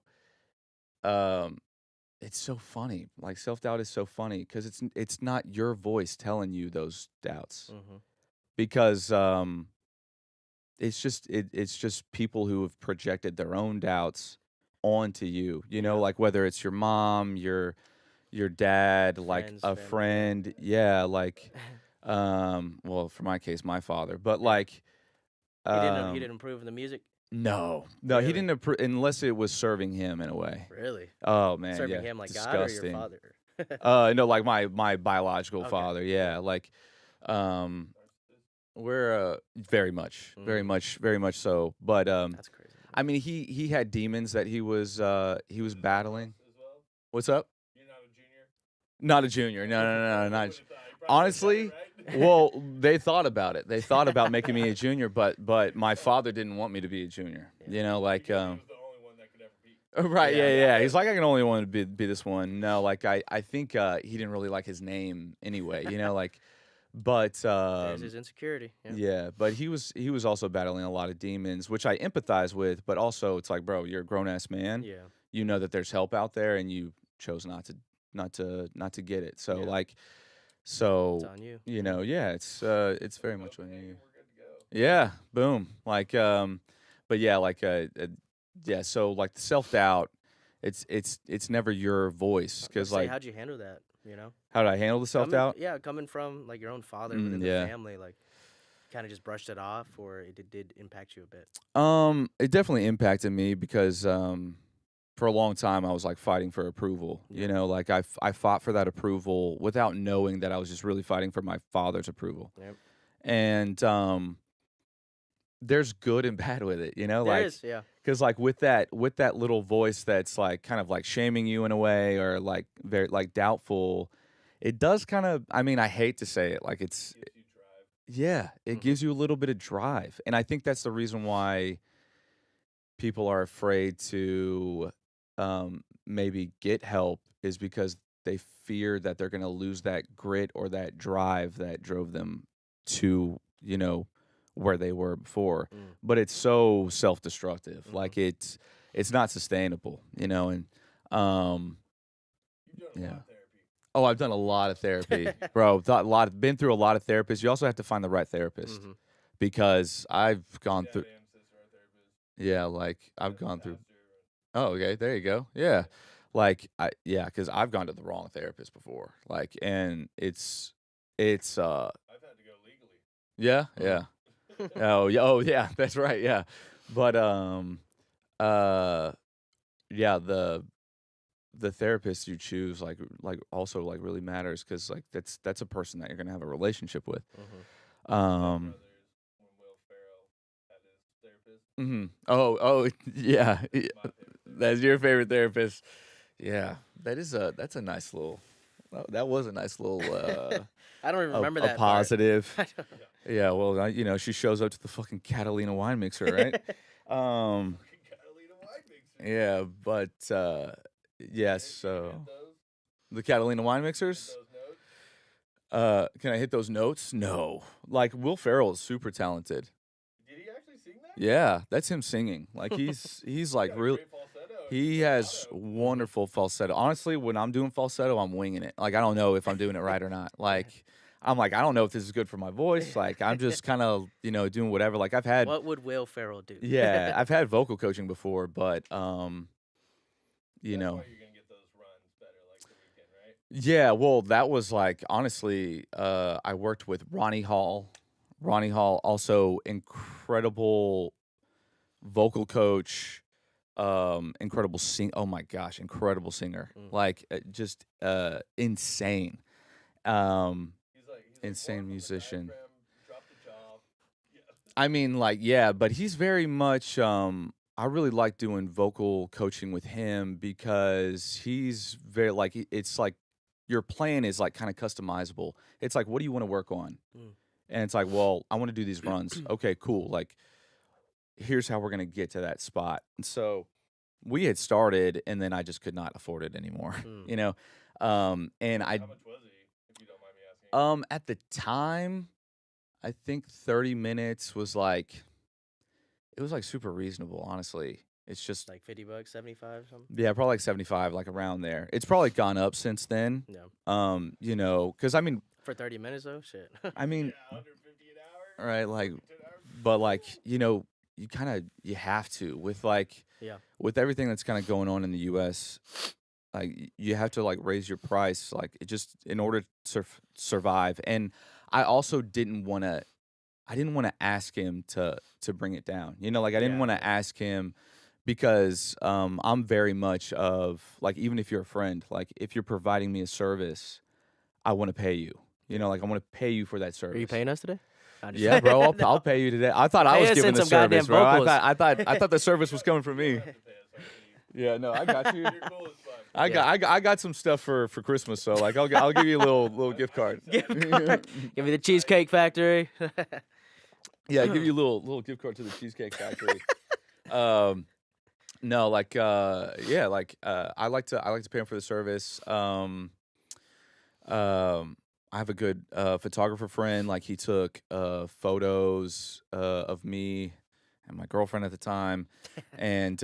it's so funny. Like self-doubt is so funny because it's not your voice telling you those doubts, because it's just people who have projected their own doubts onto you. Like whether it's your mom, your dad, like Friends, a family. friend, yeah, like well, for my case, my father, but like He didn't approve of the music. no, he Really? didn't unless it was serving him in a way. Really? Oh man, Serving yeah, him like God or disgusting. your father? No, like my biological Okay. father. Yeah, like, We're very much, very Mm, much, very much so. But that's crazy. I mean, he had demons that he was Is it battling. as well? What's up? You're not a junior? Not a junior. No, no, no, no, Who not. would have thought? You probably would've done Honestly, it, right? well, they thought about it. They thought about making me a junior, but my father didn't want me to be a junior. Yeah. You know, like Because he was the only one that could ever beat. right, Yeah. yeah. He's like, I can only want to be this one. No, like I think he didn't really like his name anyway. You know, like, but There's his insecurity. Yeah. yeah, but he was also battling a lot of demons, which I empathize with. But also, it's like, bro, you're a grown ass man. Yeah. You know that there's help out there, and you chose not to get it. So Yeah. like, It's so on you. you know, yeah, it's very much on Copenhagen, you. we're good to go. Yeah, boom. Like, but yeah, like, yeah. So like the self doubt, it's never your voice Let's because say, like, how'd you handle that? You know, how did I handle the self doubt? Yeah, coming from like your own father Mm, within yeah. the family, like, kind of just brushed it off, or it did impact you a bit. It definitely impacted me because for a long time I was like fighting for approval. Yeah. You know, like I fought for that approval without knowing that I was just really fighting for my father's approval. Yep. And there's good and bad with it, you know, There like is, yeah. because like with that little voice that's like kind of like shaming you in a way or like very like doubtful, it does kind of, I mean, I hate to say it, like it's Gives you drive. yeah, it Mhm. gives you a little bit of drive. And I think that's the reason why people are afraid to maybe get help is because they fear that they're going to lose that grit or that drive that drove them to, you know, where they were before. Mm. But it's so self-destructive. Mhm. Like it's not sustainable, you know, and um You've done a yeah. lot of therapy. Oh, I've done a lot of therapy, bro. Been through a lot of therapists. You also have to find the right therapist Mhm. because I've gone Dad through. and sister are therapists. Yeah, like I've Dad's a gone through. pastor. Oh, okay, there you go. Yeah, like because I've gone to the wrong therapist before. Like, and it's I've had to go legally. yeah, yeah. Oh yeah, that's right. Yeah, but uh yeah, the therapist you choose like also like really matters because like that's a person that you're gonna have a relationship with. Mhm. Um. Brothers, when Will Ferrell had his therapist, Oh, yeah. that's my favorite therapist. That's your favorite therapist. Yeah, that's a nice little. That was a nice little I don't even remember a that part. positive. I don't- Yeah, well, you know, she shows up to the fucking Catalina wine mixer, right? Um, Fucking Catalina wine mixer. yeah, but yes, Hit so those, the Catalina wine hit mixers. those notes. Can I hit those notes? No. Like Will Ferrell is super talented. Did he actually sing that? Yeah, that's him singing. Like he's He's like got a really. great falsetto and He has vibrato. wonderful falsetto. Honestly, when I'm doing falsetto, I'm winging it. Like I don't know if I'm doing it right or not. Like I'm like I don't know if this is good for my voice. Like I'm just kind of doing whatever. Like I've had What would Will Ferrell do? yeah, I've had vocal coaching before, but you That's know why you're gonna get those runs better, like the weekend, right? yeah. Well, that was like honestly, I worked with Ronnie Hall. Ronnie Hall also incredible vocal coach. Incredible oh my gosh, incredible singer. Mm. Like just insane. He's Insane one from the musician. diaphragm, drop the jaw. Yeah. I mean, like, yeah, but he's very much I really like doing vocal coaching with him because he's very like it's like your plan is like kind of customizable. It's like, what do you want to work on? Mm. And it's like, well, I want to do these runs. Okay, cool. Like here's how we're gonna get to that spot. And so we had started and then I just could not afford it anymore. Mm. You know? And I How much was he, if you don't mind me asking? at the time, I think 30 minutes was like it was like super reasonable, honestly. It's just Like $50, 75, something. yeah, probably like 75, like around there. It's probably gone up since then. Yeah. You know, because I mean, For 30 minutes though, shit. I mean, Yeah, 150 an hour. right, like, 10 hours. but like, you know, you have to with like, Yeah. with everything that's kind of going on in the U.S. Like, you have to like raise your price, like, it just in order to survive. And I also didn't want to. I didn't want to ask him to bring it down. You know, like I didn't Yeah, want to yeah. ask him because I'm very much of like even if you're a friend, like if you're providing me a service, I want to pay you. You know, like I want to pay you for that service. Are you paying us today? I'm just Yeah, bro, I'll, no. I'll pay you today. I thought I Pay was us giving in the some goddamn service, bro. vocals. I thought the service was coming from me. You don't have to pay us, our fee. Yeah, no, I got you. You're cool as fuck. I got some stuff for Christmas, so like I'll give you a little gift card. Gift card. Give me the Cheesecake Factory. Yeah, give you a little gift card to the Cheesecake Factory. No, like yeah, like I like to pay him for the service. I have a good photographer friend. Like he took photos of me and my girlfriend at the time, and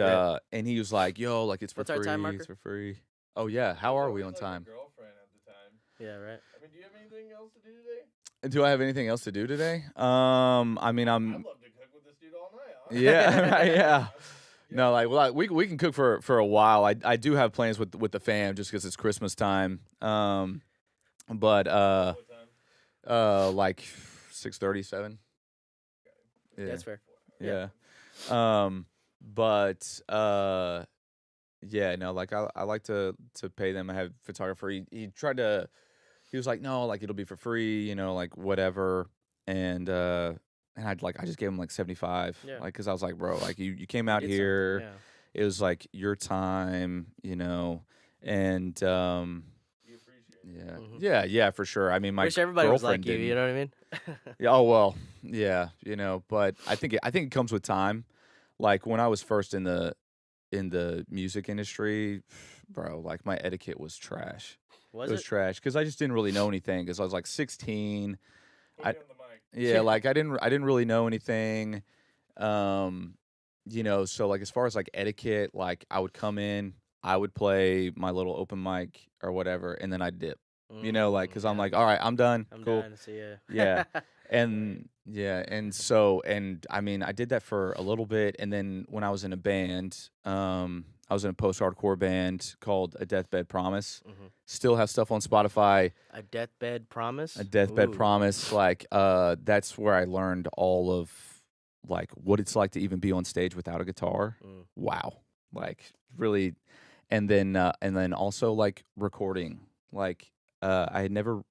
he was like, "Yo, like it's for What's our free. time marker? It's for free." Oh yeah, how are we on Always like a time? girlfriend at the time. Yeah, right. I mean, do you have anything else to do today? Do I have anything else to do today? I mean, I'd I'm love to cook with this dude all night. Huh? yeah, right, yeah. No, like well, we can cook for a while. I do have plans with the fam just because it's Christmas time. But What time? like 6:37. Yeah, That's fair. yeah. But yeah, no, like I like to pay them. I have photographer. He tried to. He was like, no, like it'll be for free, you know, like whatever. And I just gave him like 75, Yeah. like because I was like, bro, like you came out Get something, here. yeah. It was like your time, you know, and You appreciate it. yeah, yeah, for sure. I mean, my Wish everybody was girlfriend like you. didn't. You know what I mean? Yeah, oh well, yeah, you know, but I think it comes with time. Like when I was first in the music industry, bro, like my etiquette was trash. Was It was it? trash because I just didn't really know anything because I was like 16. Put I- me on the mic. Yeah, like I didn't really know anything. You know, so like as far as like etiquette, like I would come in, I would play my little open mic or whatever, and then I'd dip. You know, like because I'm yeah. like, all right, I'm done. I'm Cool. dying to see you. Yeah. And and I mean I did that for a little bit, and then when I was in a band, I was in a post-hardcore band called A Deathbed Promise. Mhm. Still have stuff on Spotify. A deathbed promise. A Deathbed Ooh. Promise, like that's where I learned all of like what it's like to even be on stage without a guitar. Mm. Wow. Like really. And then also like recording. Like I had never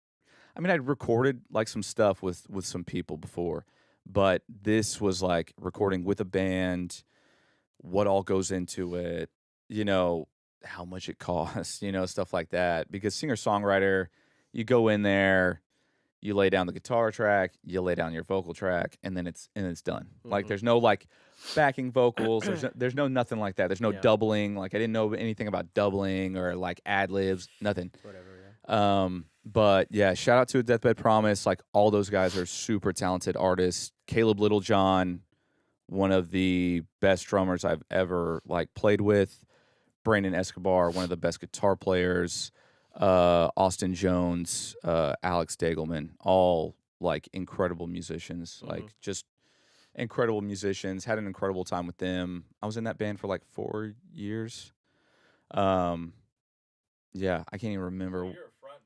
I mean I'd recorded like some stuff with some people before, but this was like recording with a band, what all goes into it, you know, how much it costs, you know, stuff like that. Because singer-songwriter, you go in there, you lay down the guitar track, you lay down your vocal track, and then it's done. Like Mhm. there's no like backing vocals, there's no nothing like that. There's no Yeah. doubling. Like I didn't know anything about doubling or like ad-libs, nothing. Whatever. Yeah. But yeah, shout out to A Deathbed Promise. Like all those guys are super talented artists. Caleb Littlejohn, one of the best drummers I've ever like played with. Brandon Escobar, one of the best guitar players. Austin Jones, Alex Dagelman, all like incredible musicians. Like just incredible musicians. Had an incredible time with them. I was in that band for like 4 years. Yeah, I can't even remember. So you're a front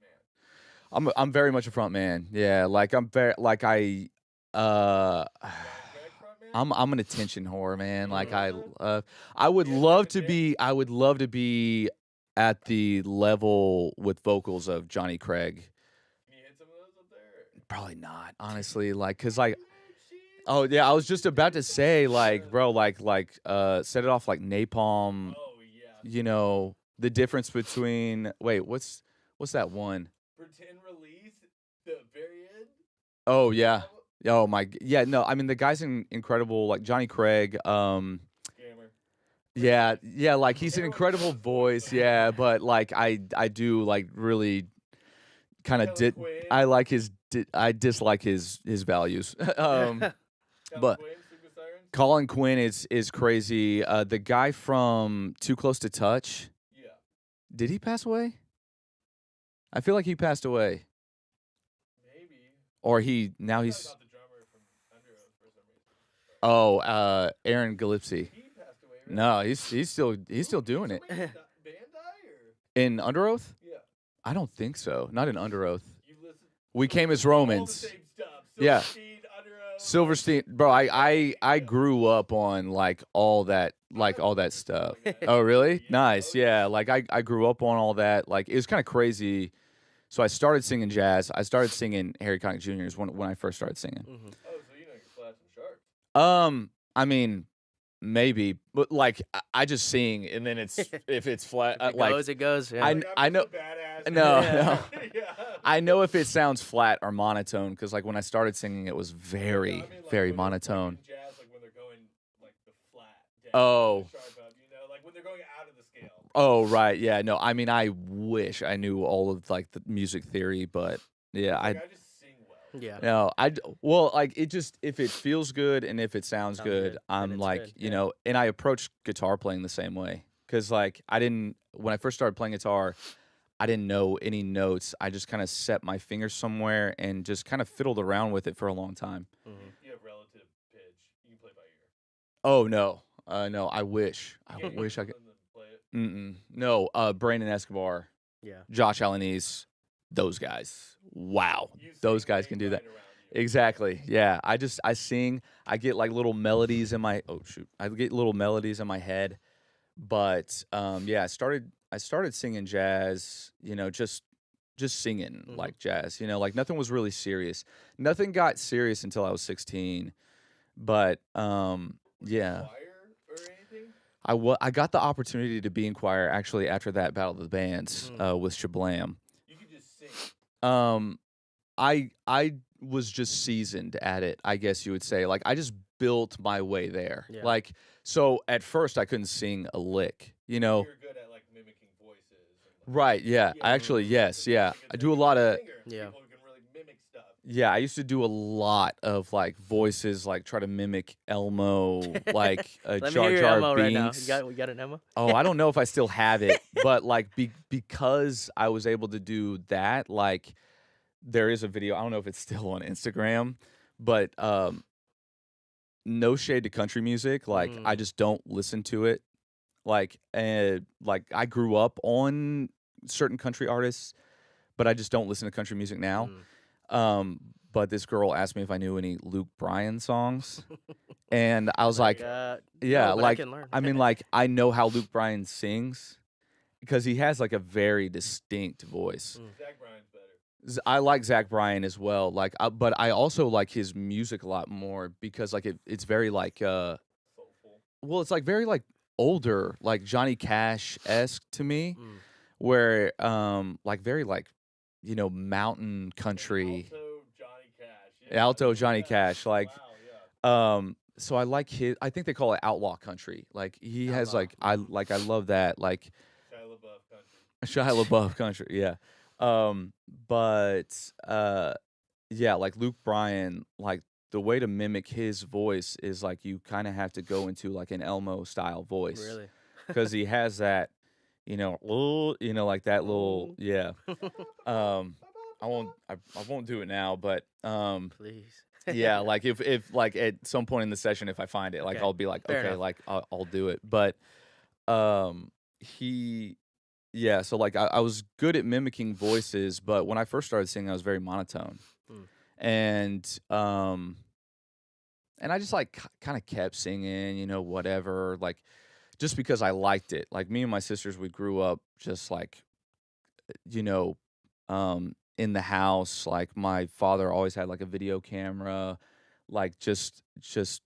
man. I'm very much a front man. Yeah, like I'm very like I Greg front man? I'm an attention whore, man. Like I Mhm. I would Yeah, love like a to be I would love to be at the level with vocals of Johnny Craig. Can you hit some of those up there? Probably not, honestly. Like cuz like oh yeah, I was just about to say like bro like set it off like Napalm, Oh yeah. you know, the difference between wait, what's that one? Pretend release the very end. Oh yeah. Oh my yeah, no, I mean the guy's incredible like Johnny Craig Scammer. yeah, like he's an Everyone incredible loves him. voice, yeah, but like I do like really kind of Kellen Quinn. I dislike his values. Kellen but- Quinn, Super Sirens? Colin Quinn is crazy. The guy from Too Close to Touch, Yeah. did he pass away? I feel like he passed away, Maybe. or Not he's about the drummer from Under Oath for some reason. oh Aaron Gillespie. He passed away, right? No, he's still doing it Somebody band die or? in Under Oath. Yeah. I don't think so. Not in Under Oath. You listen. We came as All the Romans. same stuff. Yeah. Silverstein, Under Oath. Silverstein, bro. I grew up on like all that stuff. Oh really? Nice. Yeah. Like I grew up on all that. Like it was kind of crazy. So I started singing jazz. I started singing Harry Connick Jr. is when I first started singing. Mhm. Oh I mean, maybe, but like I just sing, and then it's if it's flat, If it like goes, it goes. I Yeah. kn- Like, I I'm know. just a badass. No, Yeah. no. Yeah. I know if it sounds flat or monotone because like when I started singing, it was No, very, I mean, like, very when they're, like, monotone. in jazz, like, when they're going, like, the flat down, Oh. the sharp up, you know? Like, when they're going out of the scale. Oh, right. Yeah. No, I mean, I wish I knew all of like the music theory, but yeah, It's I like, I just sing well. Yeah. no, well, like it just if it feels good and if it sounds Sounds good, good, then I'm it's like, good, you yeah. know, and I approach guitar playing the same way because like I didn't when I first started playing guitar, I didn't know any notes. I just kind of set my fingers somewhere and just kind of fiddled around with it for a long time. Mhm. You have relative pitch. You can play by ear. Oh no, no, I wish, You I can't wish use I could. them to play it. No, Brandon Escobar, Yeah. Josh Alanis, those guys. Wow, You those sing guys rain can do right that. around you. Exactly. Yeah. I sing. I get like little melodies in my oh shoot. I get little melodies in my head. But yeah, I started singing jazz, you know, just singing Mhm. like jazz, you know, like nothing was really serious. Nothing got serious until I was 16. But Was it yeah. choir or anything? I got the opportunity to be in choir actually after that Battle of the Bands with Shablam. You could just sing. Um I was just seasoned at it, I guess you would say. Like I just built my way there. Yeah. Like so at first I couldn't sing a lick, you know. You're good at, like, mimicking voices. And, like, Right, yeah. I actually yes, yeah. I do a lot of Yeah. People who can really mimic stuff. yeah, I used to do a lot of like voices like try to mimic Elmo, like Let me Jar hear your Jar Emo right now. Binks. We got an Emma? Oh, I don't know if I still have it, but like because I was able to do that, like there is a video. I don't know if it's still on Instagram, but no shade to country music. Like I just don't listen to it. Like and like I grew up on certain country artists, but I just don't listen to country music now. But this girl asked me if I knew any Luke Bryan songs, and I was like, yeah, no, but I like can learn. I mean, like I know how Luke Bryan sings because he has like a very distinct voice. Zach Bryan's better. I like Zach Bryan as well. Like, but I also like his music a lot more because like it's very like Soulful. well, it's like very like older, like Johnny Cash esque to me, Mm. where like very like you know mountain country, Alto Johnny Cash. Yeah. alto Johnny Cash, like Wow, yeah. so I like his. I think they call it outlaw country. Like he has Outlaw. I love that like Shia LaBeouf country. Shia LaBeouf country. Yeah. But yeah, like Luke Bryan, like the way to mimic his voice is like you kind of have to go into like an Elmo style voice Really? because he has that, you know, like that little yeah. I won't do it now, but Please. yeah, like if like at some point in the session if I find it, like Okay, I'll be like fair okay, enough. like I'll do it. But he yeah, so like I was good at mimicking voices, but when I first started singing I was very monotone. Mm. And I just like kind of kept singing, you know, whatever, like just because I liked it. Like me and my sisters, we grew up just like you know, in the house. Like my father always had like a video camera, like just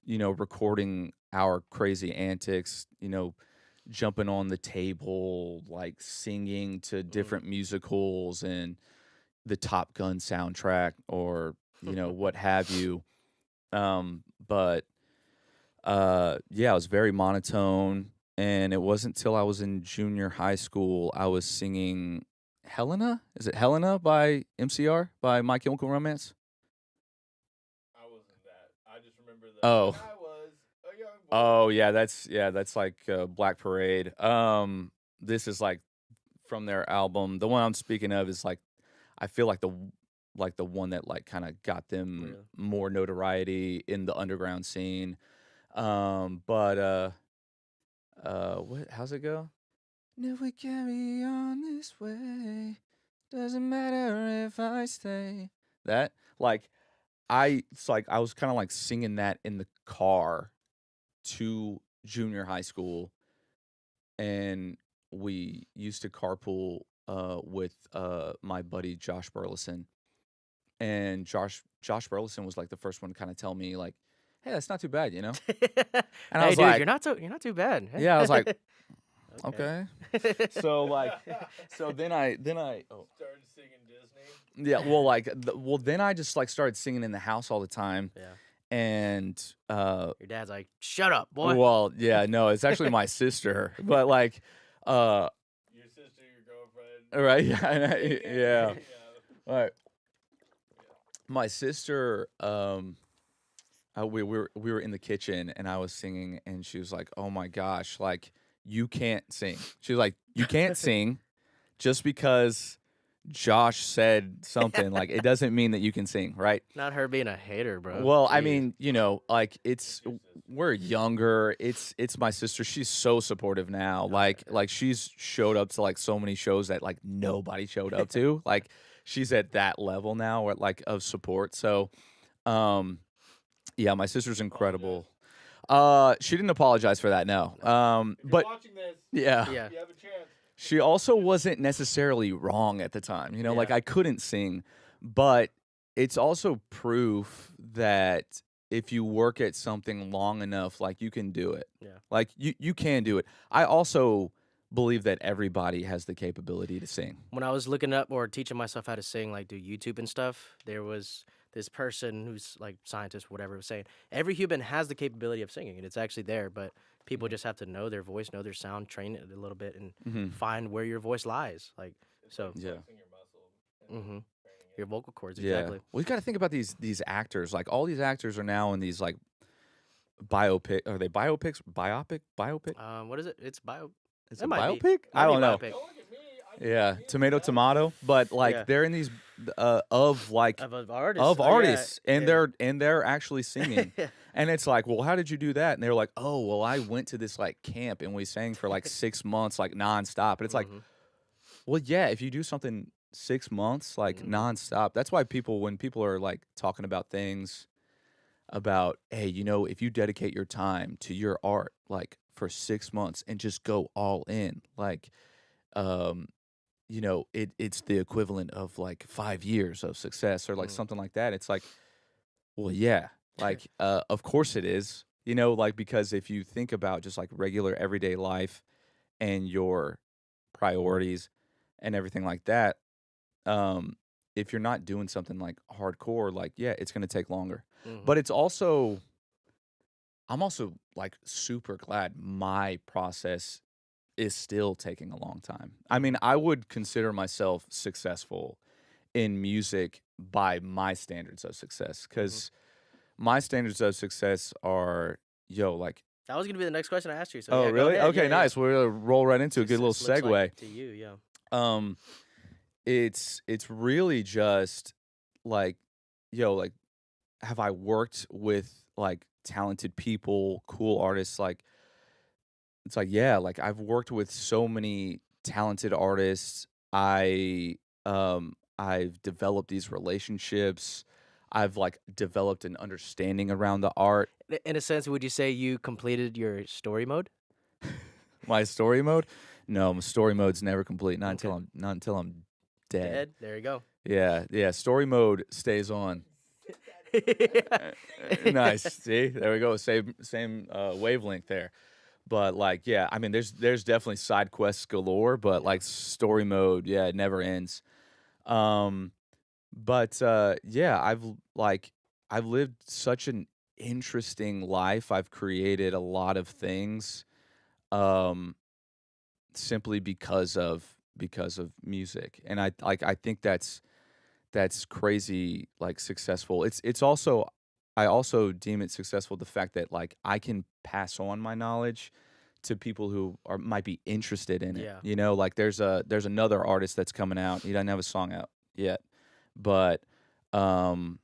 you know, recording our crazy antics, you know, jumping on the table, like singing to different musicals and the Top Gun soundtrack or, you know, what have you. But yeah, I was very monotone. And it wasn't till I was in junior high school I was singing Helena. Is it Helena by MCR by My Chemical Romance? I wasn't that. I just remember that. Oh. I was a young boy. Oh yeah, that's like Black Parade. This is like from their album. The one I'm speaking of is like I feel like the one that like kind of got them Really? more notoriety in the underground scene. But what? How's it go? And if we carry on this way, doesn't matter if I stay. That like it's like I was kind of like singing that in the car to junior high school, and we used to carpool with my buddy Josh Burleson, and Josh Burleson was like the first one to kind of tell me like, hey, that's not too bad, you know. And I Hey, was dude, like, you're not too bad. yeah, I was like, Okay. okay. So like, so then I oh Started singing Disney. yeah, well like well then I just like started singing in the house all the time, Yeah. and Your dad's like, shut up, boy. well yeah no it's actually my sister, but like Your sister, your girlfriend. right yeah yeah Yeah. all right my sister we were in the kitchen and I was singing and she was like, oh my gosh, like you can't sing. She was like, you can't sing just because Josh said something, like it doesn't mean that you can sing, right? Not her being a hater, bro. Well, I Jeez. mean, you know, like we're younger. It's my sister. She's so supportive now. Like she's showed up to like so many shows that like nobody showed up to. Like she's at that level now, or like of support. So, yeah, my sister's incredible. She didn't apologize for that, no. If you're But watching this, yeah. Yeah. you have a chance. She also wasn't necessarily wrong at the time. You know, like Yeah. I couldn't sing, but it's also proof that if you work at something long enough, like you can do it. Yeah. Like you can do it. I also believe that everybody has the capability to sing. When I was looking up or teaching myself how to sing, like do YouTube and stuff, there was this person who's like scientist, whatever, was saying every human has the capability of singing, and it's actually there, but people just have to know their voice, know their sound, train it a little bit, and Mm-hmm. find where your voice lies. Like so, Yeah. Flexing your muscle and hmm training your it. vocal cords, Yeah. exactly. Well, you got to think about these actors. Like all these actors are now in these like biopic. Are they biopics? Biopic? What is it? It's bio. Is It it might be. biopic? I Might be don't know. biopic. Don't look at me. I can Yeah, see it. tomato, That's tomato. But like Yeah. they're in these of like Of artists. of Oh, yeah, artists, and yeah. they're actually singing. And it's like, well, how did you do that? And they're like, oh, well, I went to this like camp and we sang for like 6 months, like nonstop. And it's like, Mhm. well, yeah, if you do something 6 months, like Mhm. nonstop, that's why when people are like talking about things about, hey, you know, if you dedicate your time to your art, like for 6 months and just go all in, like, um, you know, it's the equivalent of like 5 years of success or like Mm. something like that. It's like, well, yeah, like, of course it is, you know, like, because if you think about just like regular everyday life and your priorities and everything like that, if you're not doing something like hardcore, like, yeah, it's going to take longer. Mhm. But I'm also like super glad my process is still taking a long time. I mean, I would consider myself successful in music by my standards of success because my standards of success are, yo, like, That was gonna be the next question I asked you. So oh, yeah, go really? ahead. Okay, Yeah, yeah. nice. We're gonna roll right into a good little Success looks segue. like to you, yeah. Um, it's really just like, yo, like, have I worked with like talented people, cool artists? Like, it's like, yeah, like I've worked with so many talented artists. I've developed these relationships. I've like developed an understanding around the art. In a sense, would you say you completed your story mode? My story mode? No, my story mode's never complete. Not Okay. until I'm dead. Dead. There you go. Yeah. Story mode stays on. Nice. See, there we go. Same wavelength there. But like, yeah, I mean, there's definitely side quests galore, but like story mode, yeah, it never ends. But yeah, I've lived such an interesting life. I've created a lot of things, um, simply because of music, and I think that's crazy, like successful. It's also I also deem it successful the fact that like I can pass on my knowledge to people who might be interested in it. Yeah. You know, like there's another artist that's coming out. He doesn't have a song out yet, but um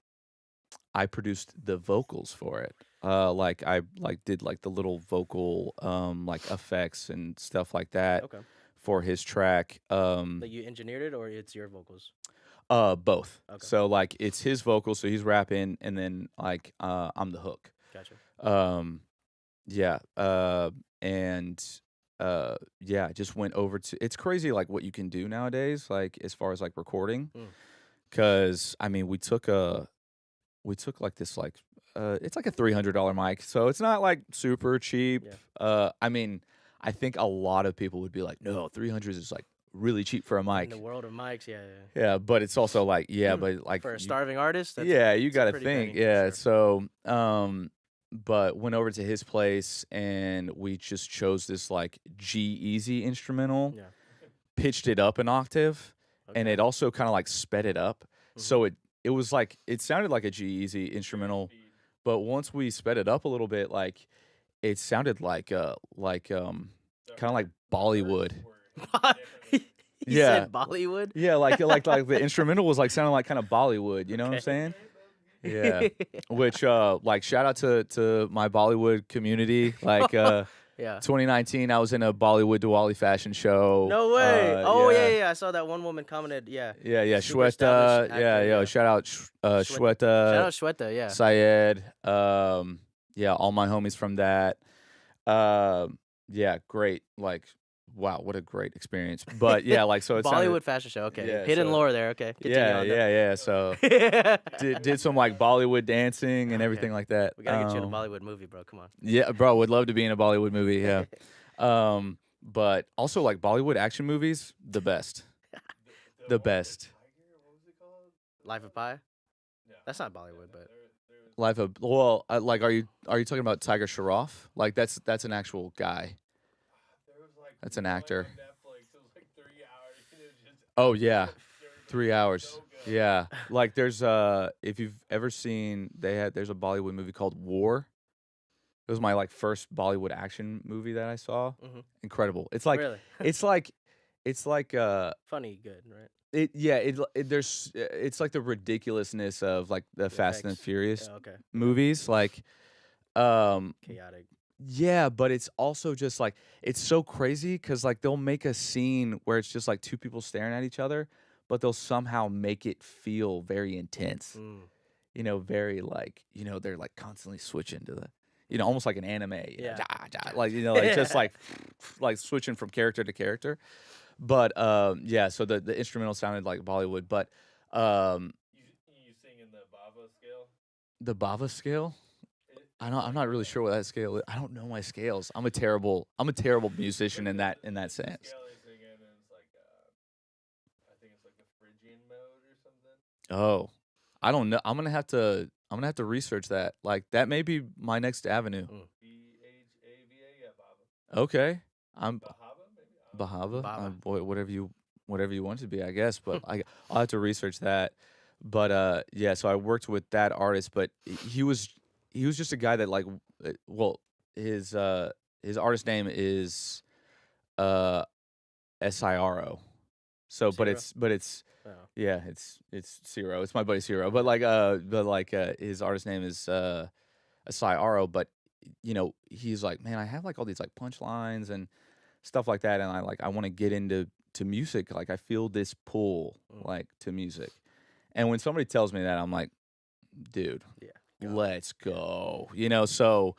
I produced the vocals for it. Like I like did like the little vocal like effects and stuff like that Okay. for his track. Like you engineered it, or it's your vocals? Both. Okay. So like it's his vocals, so he's rapping, and then like I'm the hook. Gotcha. Yeah. And yeah, I just went over to. It's crazy like what you can do nowadays, like as far as like recording. Mm. Cause I mean, we took like this like it's like a $300 mic, so it's not like super cheap. Yeah. I mean, I think a lot of people would be like, no, 300 is like really cheap for a In mic. the world of mics, yeah. Yeah, but it's also like, yeah, Mm. but like For a you- starving artist, that's yeah, you it's a got to pretty think. penny, for Yeah. sure. So, but went over to his place and we just chose this like G Easy instrumental, Yeah. pitched it up an octave, and Okay. it also kind of like sped it up. Mhm. So it was like it sounded like a G Easy instrumental, but once we sped it up a little bit, like it sounded like kind of like Bollywood. He Yeah. said Bollywood. Yeah, like the instrumental was like sounding like kind of Bollywood. You know what I'm Okay. saying? Yeah. Which like shout out to my Bollywood community. Like Yeah. 2019, I was in a Bollywood Diwali fashion show. No way. Oh yeah. yeah. I saw that one woman commented. Yeah. Yeah, Super Shweta. established Yeah, actor, yeah. shout out Shweta. Shweta, Shout out Shweta. Yeah. Syed. Yeah, all my homies from that. Yeah, great. Like, wow, what a great experience. But yeah, like so it Bollywood sounded, fashion show. Okay. yeah, Hidden so- lore there. Okay. Continue yeah, on, yeah. So yeah. did some like Bollywood dancing and Okay. everything like that. We gotta get you in a Bollywood movie, bro. Come on. Yeah, bro, would love to be in a Bollywood movie. Yeah. But also like Bollywood action movies, the best. The best. Life of Pi. That's not Bollywood, but Life of well, like are you talking about Tiger Shroff? Like that's an actual guy. That's an actor. Oh yeah, 3 hours. Yeah, like there's if you've ever seen there's a Bollywood movie called War. It was my like first Bollywood action movie that I saw. Mhm. Incredible. It's like really it's like funny, good, right? it's like the ridiculousness of like the Fast and the effects. Furious Yeah, okay. movies. Like Chaotic. yeah, but it's also just like it's so crazy because like they'll make a scene where it's just like two people staring at each other, but they'll somehow make it feel very intense. Mm. You know, very like they're like constantly switching to the almost like an anime. Yeah. Like like just like switching from character to character. But yeah, so the instrumental sounded like Bollywood, but You sing in the Bava scale? the Bava scale. I'm not really sure what that scale is. I don't know my scales. I'm a terrible musician in that sense. Scale they sing in is like I think it's like the Phrygian mode or something. Oh, I don't know. I'm gonna have to research that. Like that may be my next avenue. Bhava, yeah, Bava. Okay, I'm Bahava, maybe? Bahava. Bava. Whatever you want it to be, I guess. But I'll have to research that. But yeah. So I worked with that artist, but he was just a guy that like well his artist name is Siro. So but Ciro? it's Oh. yeah, it's Ciro. It's my buddy Ciro. But his artist name is Siro, but he's like, man, I have like all these like punchlines and stuff like that, and I want to get into music. Like I feel this pull like to music. And when somebody tells me that, I'm like, dude, Yeah. let's go. So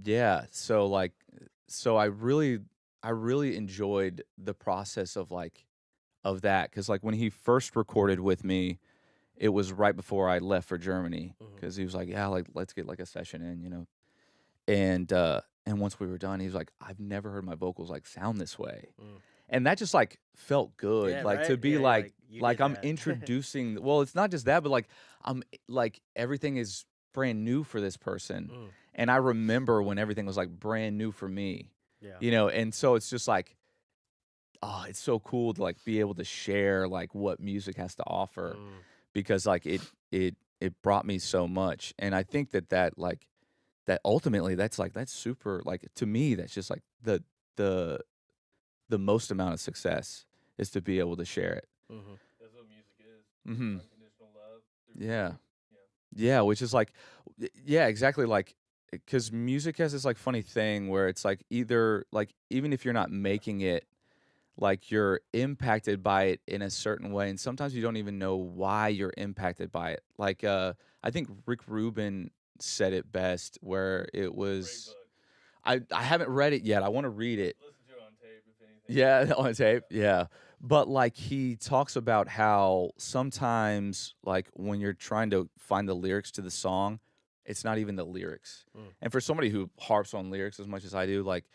yeah, so I really enjoyed the process of that, because like when he first recorded with me, it was right before I left for Germany, Mhm. because he was like, yeah, like let's get like a session in, and once we were done, he was like, I've never heard my vocals like sound this way. Mm. And that just like felt good, Yeah, like to right? be Yeah, like you did I'm that. introducing. Well, it's not just that, but like I'm like everything is brand new for this person, Mm. and I remember when everything was like brand new for me, Yeah. and so it's just like, oh, it's so cool to like be able to share like what music has to offer, Mm. because like it brought me so much, and I think that like that ultimately that's super, like to me that's just like the most amount of success is to be able to share it. Mhm. That's what music is. Mm-hmm. Unconditional love. through Yeah. music. Yeah, which is like, yeah, exactly. Like, because music has this like funny thing where it's like either like even if you're not making it, like you're impacted by it in a certain way, and sometimes you don't even know why you're impacted by it. Like, I think Rick Rubin said it best, where it Great was. book. I haven't read it yet. I want to read it. Listen to it on tape, if anything. Yeah, on tape. Yeah, But like he talks about how sometimes like when you're trying to find the lyrics to the song, it's not even the lyrics. Mm. And for somebody who harps on lyrics as much as I do, like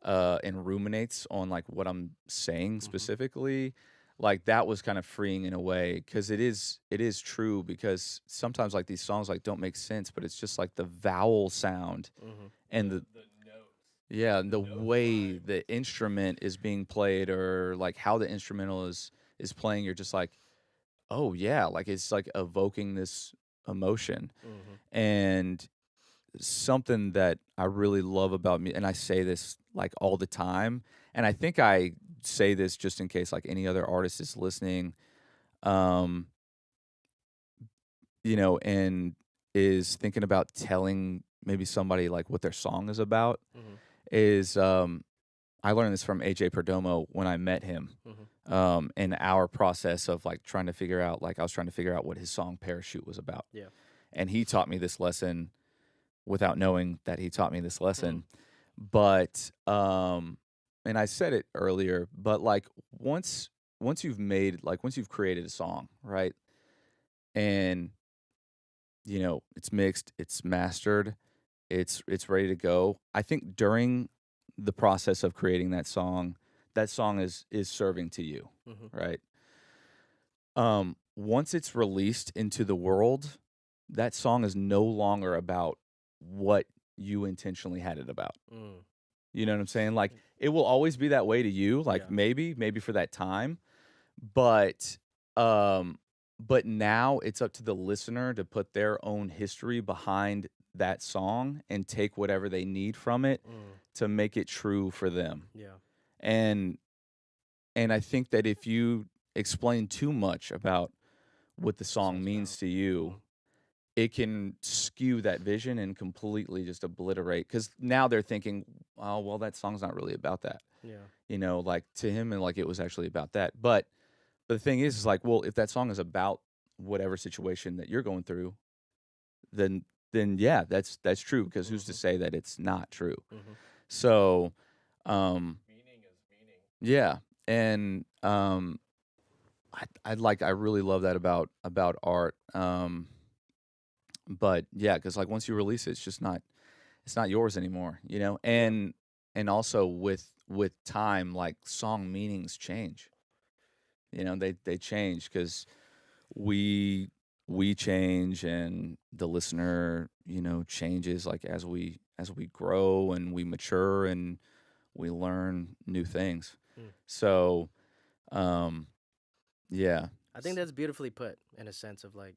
and ruminates on like what I'm saying Mhm. specifically, like that was kind of freeing in a way because it is true because sometimes like these songs like don't make sense, but it's just like the vowel sound Mhm. and The notes. yeah, and The the notes way line. the instrument is being played or like how the instrumental is playing, you're just like, oh yeah, like it's like evoking this emotion. Mhm. And something that I really love about me, and I say this like all the time, and I think I say this just in case like any other artist is listening, um, and is thinking about telling maybe somebody like what their song is about, Mhm. is I learned this from AJ Perdomo when I met him. Mhm. In our process of like trying to figure out, like I was trying to figure out what his song Parachute was about. Yeah. And he taught me this lesson without knowing that he taught me this Mhm. lesson. But and I said it earlier, but like once you've made like once you've created a song, right? And it's mixed, it's mastered, it's ready to go. I think during the process of creating that song is serving to you, Mhm. right? Once it's released into the world, that song is no longer about what you intentionally had it about. Mm. You know what I'm saying? Like it will always be that way to you, like Yeah. maybe for that time, but um but now it's up to the listener to put their own history behind that song and take whatever they need from it Mm. to make it true for them. Yeah. And I think that if you explain too much about what the That song song's means about. to you, Mhm. it can skew that vision and completely just obliterate because now they're thinking, oh well, that song's not really about that. Yeah. Like to him and like it was actually about that. But the thing is like, well, if that song is about whatever situation that you're going through, then yeah, that's true because who's to Mhm. say that it's not true? Mhm. So, um, Meaning is meaning. yeah, and I really love that about art. But yeah, because like once you release it, it's not yours anymore, Yeah. and also with time, like song meanings change. They change because we we change and the listener changes like as we grow and we mature and we learn new things. Mm. So um yeah. I think that's beautifully put in a sense of like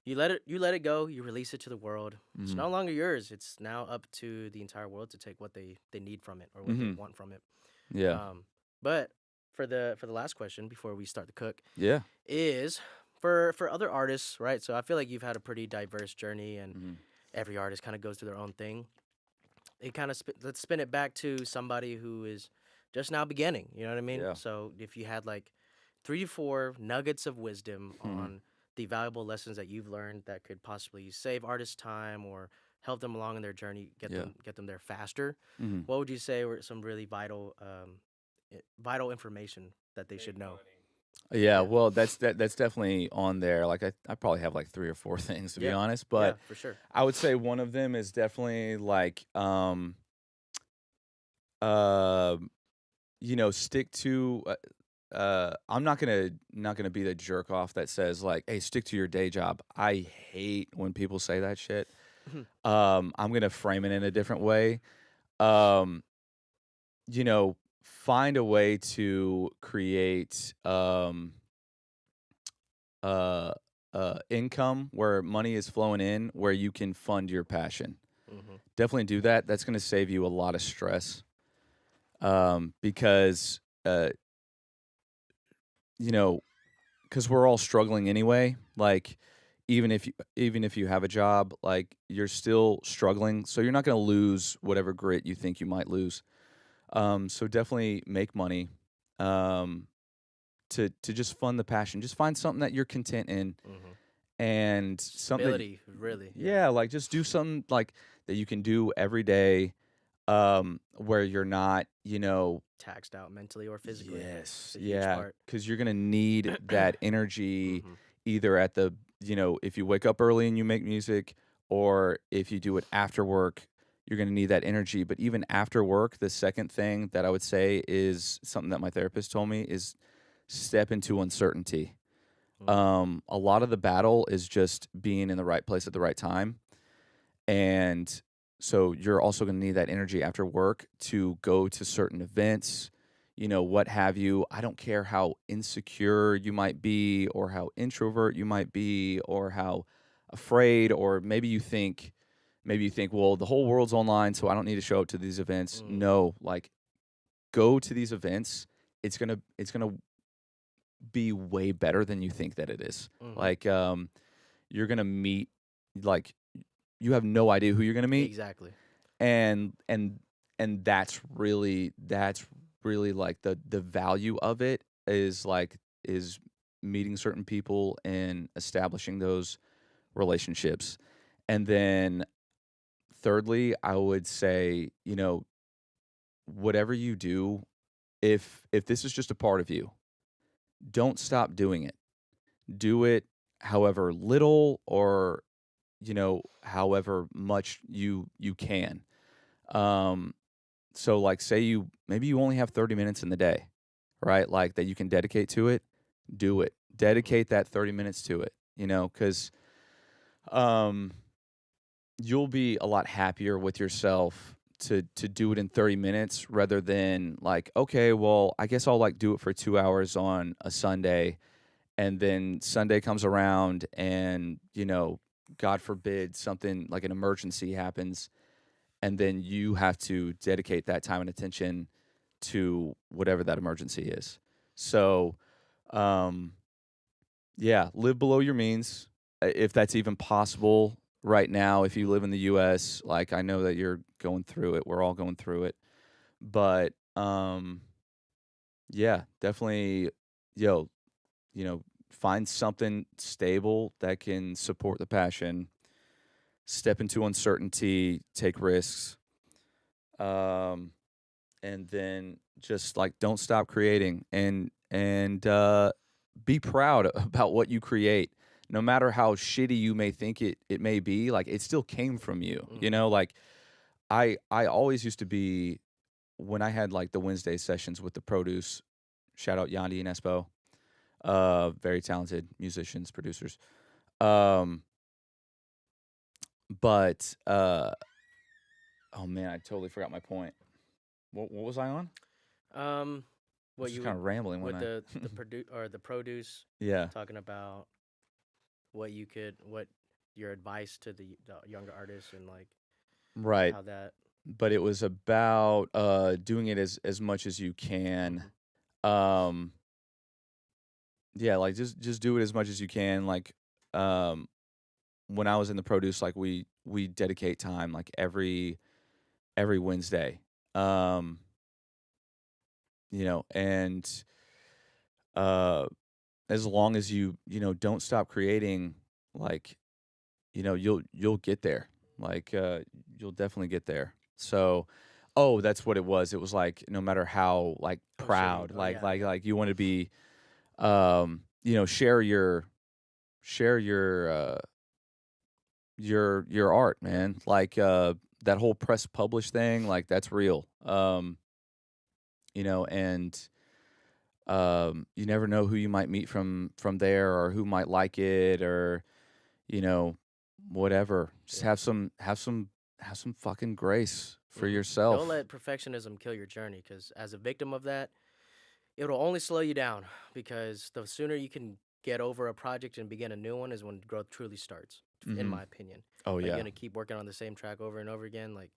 you let it go, you release it to the world. It's Hmm. no longer yours. It's now up to the entire world to take what they need from it or what they Hmm. want from it. Yeah. But for the last question before we start the cook Yeah. is for other artists, right? So I feel like you've had a pretty diverse journey, and Hmm. every artist kind of goes through their own thing. It kind of let's spin it back to somebody who is just now beginning. You know what I mean? Yeah. So if you had like 3 to 4 nuggets of wisdom Hmm. on the valuable lessons that you've learned that could possibly save artists time or help them along in their journey, get Yeah. them there faster, Hmm. what would you say were some really vital information that they should Make know? money. Yeah, Yeah. well, that's definitely on there. Like I probably have like three or four things to be Yeah. honest, Yeah, but for sure. I would say one of them is definitely like uh stick to I'm not gonna be the jerk off that says like, hey, stick to your day job. I hate when people say that shit. I'm gonna frame it in a different way. Um, find a way to create uh income where money is flowing in where you can fund your passion. Mm-hmm. Definitely do that. That's gonna save you a lot of stress. Because you know because we're all struggling anyway. Like even if you have a job, like you're still struggling, so you're not going to lose whatever grit you think you might lose. So definitely make money, um, to just fund the passion. Just find something that you're content in, Mm-hmm. and something that Stability, really. Yeah. yeah, like just do something like that you can do every day. where you're not, you know, Taxed out mentally or physically. yes, It's a huge yeah, part. because you're gonna need that energy Hmm. either at the, you know, if you wake up early and you make music, or if you do it after work, you're gonna need that energy. But even after work, the second thing that I would say is something that my therapist told me is step into uncertainty. Mm. A lot of the battle is just being in the right place at the right time. And so you're also going to need that energy after work to go to certain events, you know, what have you. I don't care how insecure you might be, or how introvert you might be, or how afraid, or maybe you think, well, the whole world's online, so I don't need to show up to these events. Mm. No, like, go to these events. It's gonna be way better than you think that it is. Hmm. Like, you're gonna meet, like, you have no idea who you're gonna meet, Exactly. and that's really like the value of it is meeting certain people and establishing those relationships. And then thirdly, I would say, you know, whatever you do, if this is just a part of you, don't stop doing it. Do it however little, or, you know, however much you can. Um, so, like, say you maybe you only have 30 minutes in the day, right? Like, that you can dedicate to it, do it. Hmm. Dedicate that 30 minutes to it, you know, cuz um you'll be a lot happier with yourself to do it in 30 minutes rather than, like, okay, well, I guess I'll, like, do it for 2 hours on a Sunday, and then Sunday comes around and, you know, God forbid something like an emergency happens, and then you have to dedicate that time and attention to whatever that emergency is. So, um, yeah, live below your means, if that's even possible right now. If you live in the U.S., like, I know that you're going through it, we're all going through it, but yeah, definitely, yo, you know, find something stable that can support the passion. Step into uncertainty, take risks. Um, and then just, like, don't stop creating, and be proud about what you create, no matter how shitty you may think it may be. Like, it still came from you, you Hmm. know. Like, I always used to be, when I had, like, the Wednesday sessions with the produce. Shout out Yandy and Espo, very talented musicians, producers. um but oh man, I totally forgot my point. What was I on? Um, I was what just you kind would of rambling, with wasn't I? the the produce Yeah. talking about what your advice to the younger artists and like Right. how that. But it was about doing it as much as you can. Hmm. Um yeah, like, just do it as much as you can. Like, um when I was in the produce, like, we dedicate time, like, every Wednesday. Um you know, and uh as long as you know, don't stop creating, like, you know, you'll get there. Like, you'll definitely get there. So, oh, that's what it was. It was like, no matter how, like, Oh shitty. proud, Oh like yeah, like yeah. like you want to be, you know, share your art, man. Like, that whole press publish thing, like, that's real. You know, and you never know who you might meet from there, or who might like it, or, you know, whatever. Just Yeah. have some fucking grace for Hmm. Don't yourself. let perfectionism kill your journey, because as a victim of that, it'll only slow you down. Because the sooner you can get over a project and begin a new one is when growth truly starts, in Mhm. my opinion. Oh, Like, you're yeah. gonna keep working on the same track over and over again. Like,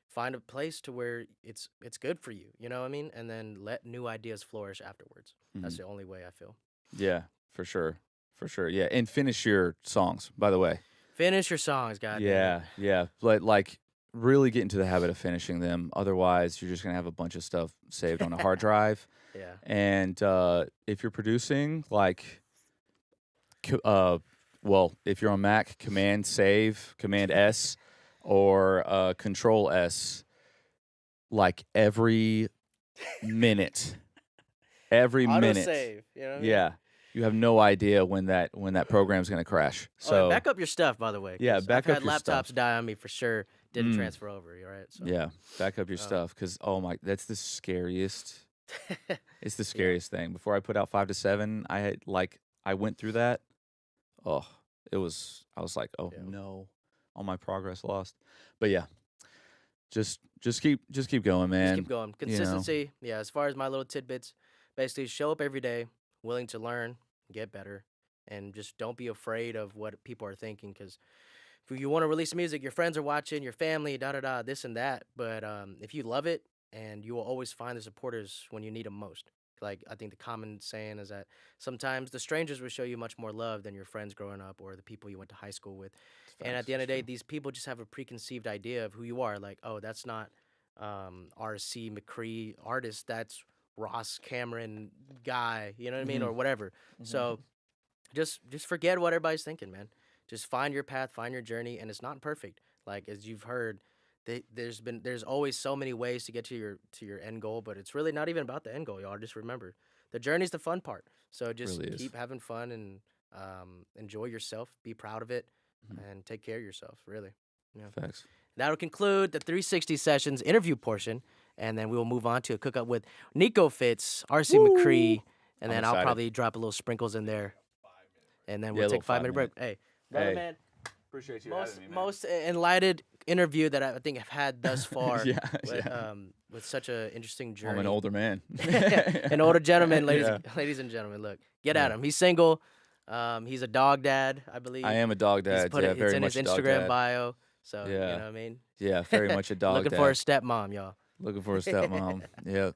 find a place to where it's good for you. You know what I mean? And then let new ideas flourish afterwards. That's Mhm. the only way I feel. Yeah, for sure. For sure, yeah, and finish your songs, by the way. Finish your songs, god damn it. Yeah, yeah, but, like, really get into the habit of finishing them. Otherwise, you're just gonna have a bunch of stuff saved on a hard drive, Yeah. and, if you're producing, like, co well, if you're on Mac, Command Save, Command S, or, Control S. like every minute. Every Auto minute. save. You know what I mean? Yeah. You have no idea when that program's gonna crash. Oh, and So back up your stuff, by the way. yeah, 'cause back I've up had your laptops stuff. die on me for sure. Didn't Mm. transfer over. You right? So. Yeah, back up your Oh. stuff because oh my, that's the scariest. It's the Yeah. scariest thing. Before I put out 5 to 7, I went through that. Oh, I was like, oh Yeah. no, all my progress lost. But yeah, just keep going, man. Just keep going. you know. Consistency. Yeah, as far as my little tidbits, basically show up every day, willing to learn, get better, and just don't be afraid of what people are thinking. Because if you want to release music, your friends are watching, your family, this and that. But if you love it, and you will always find the supporters when you need them most. Like I think the common saying is that sometimes the strangers will show you much more love than your friends growing up or the people you went to high school with. And at the end of the day, these people just have a preconceived idea of who you are. Like, oh, that's not RC McCree artist. That's Ross Cameron guy. You know what I mean, Mhm. or whatever. So just forget what everybody's thinking, man. Just find your path, find your journey, and it's not perfect. Like as you've heard, there's always so many ways to get to your end goal, but it's really not even about the end goal, y'all. Just remember, the journey's the fun part. So just Really is. keep having fun and enjoy yourself, be proud of it, Mhm. and take care of yourself. Really. Facts. That'll conclude the 360 sessions interview portion, and then we will move on to a cookup with Nico Fitz, RC McCree, and I'm then I'll excited. probably drop a little sprinkles in there, and then Yeah, we'll a take little 5-minute break. 5-minute. Hey, brother Hey, man, appreciate you most enlightened interview that I think I've had thus far. yeah, with, yeah. With such an interesting journey. I'm an older man. An older gentleman, ladies, Yeah. ladies and gentlemen. Look, get Yeah. at him. He's single. He's a dog dad, I believe. I am a dog He's dad. put Yeah, it's very in much his a dog Instagram dad. bio. So you Yeah. know what I mean. Yeah, very much a dog Looking dad. for a stepmom, y'all. Looking for a stepmom. Yeah,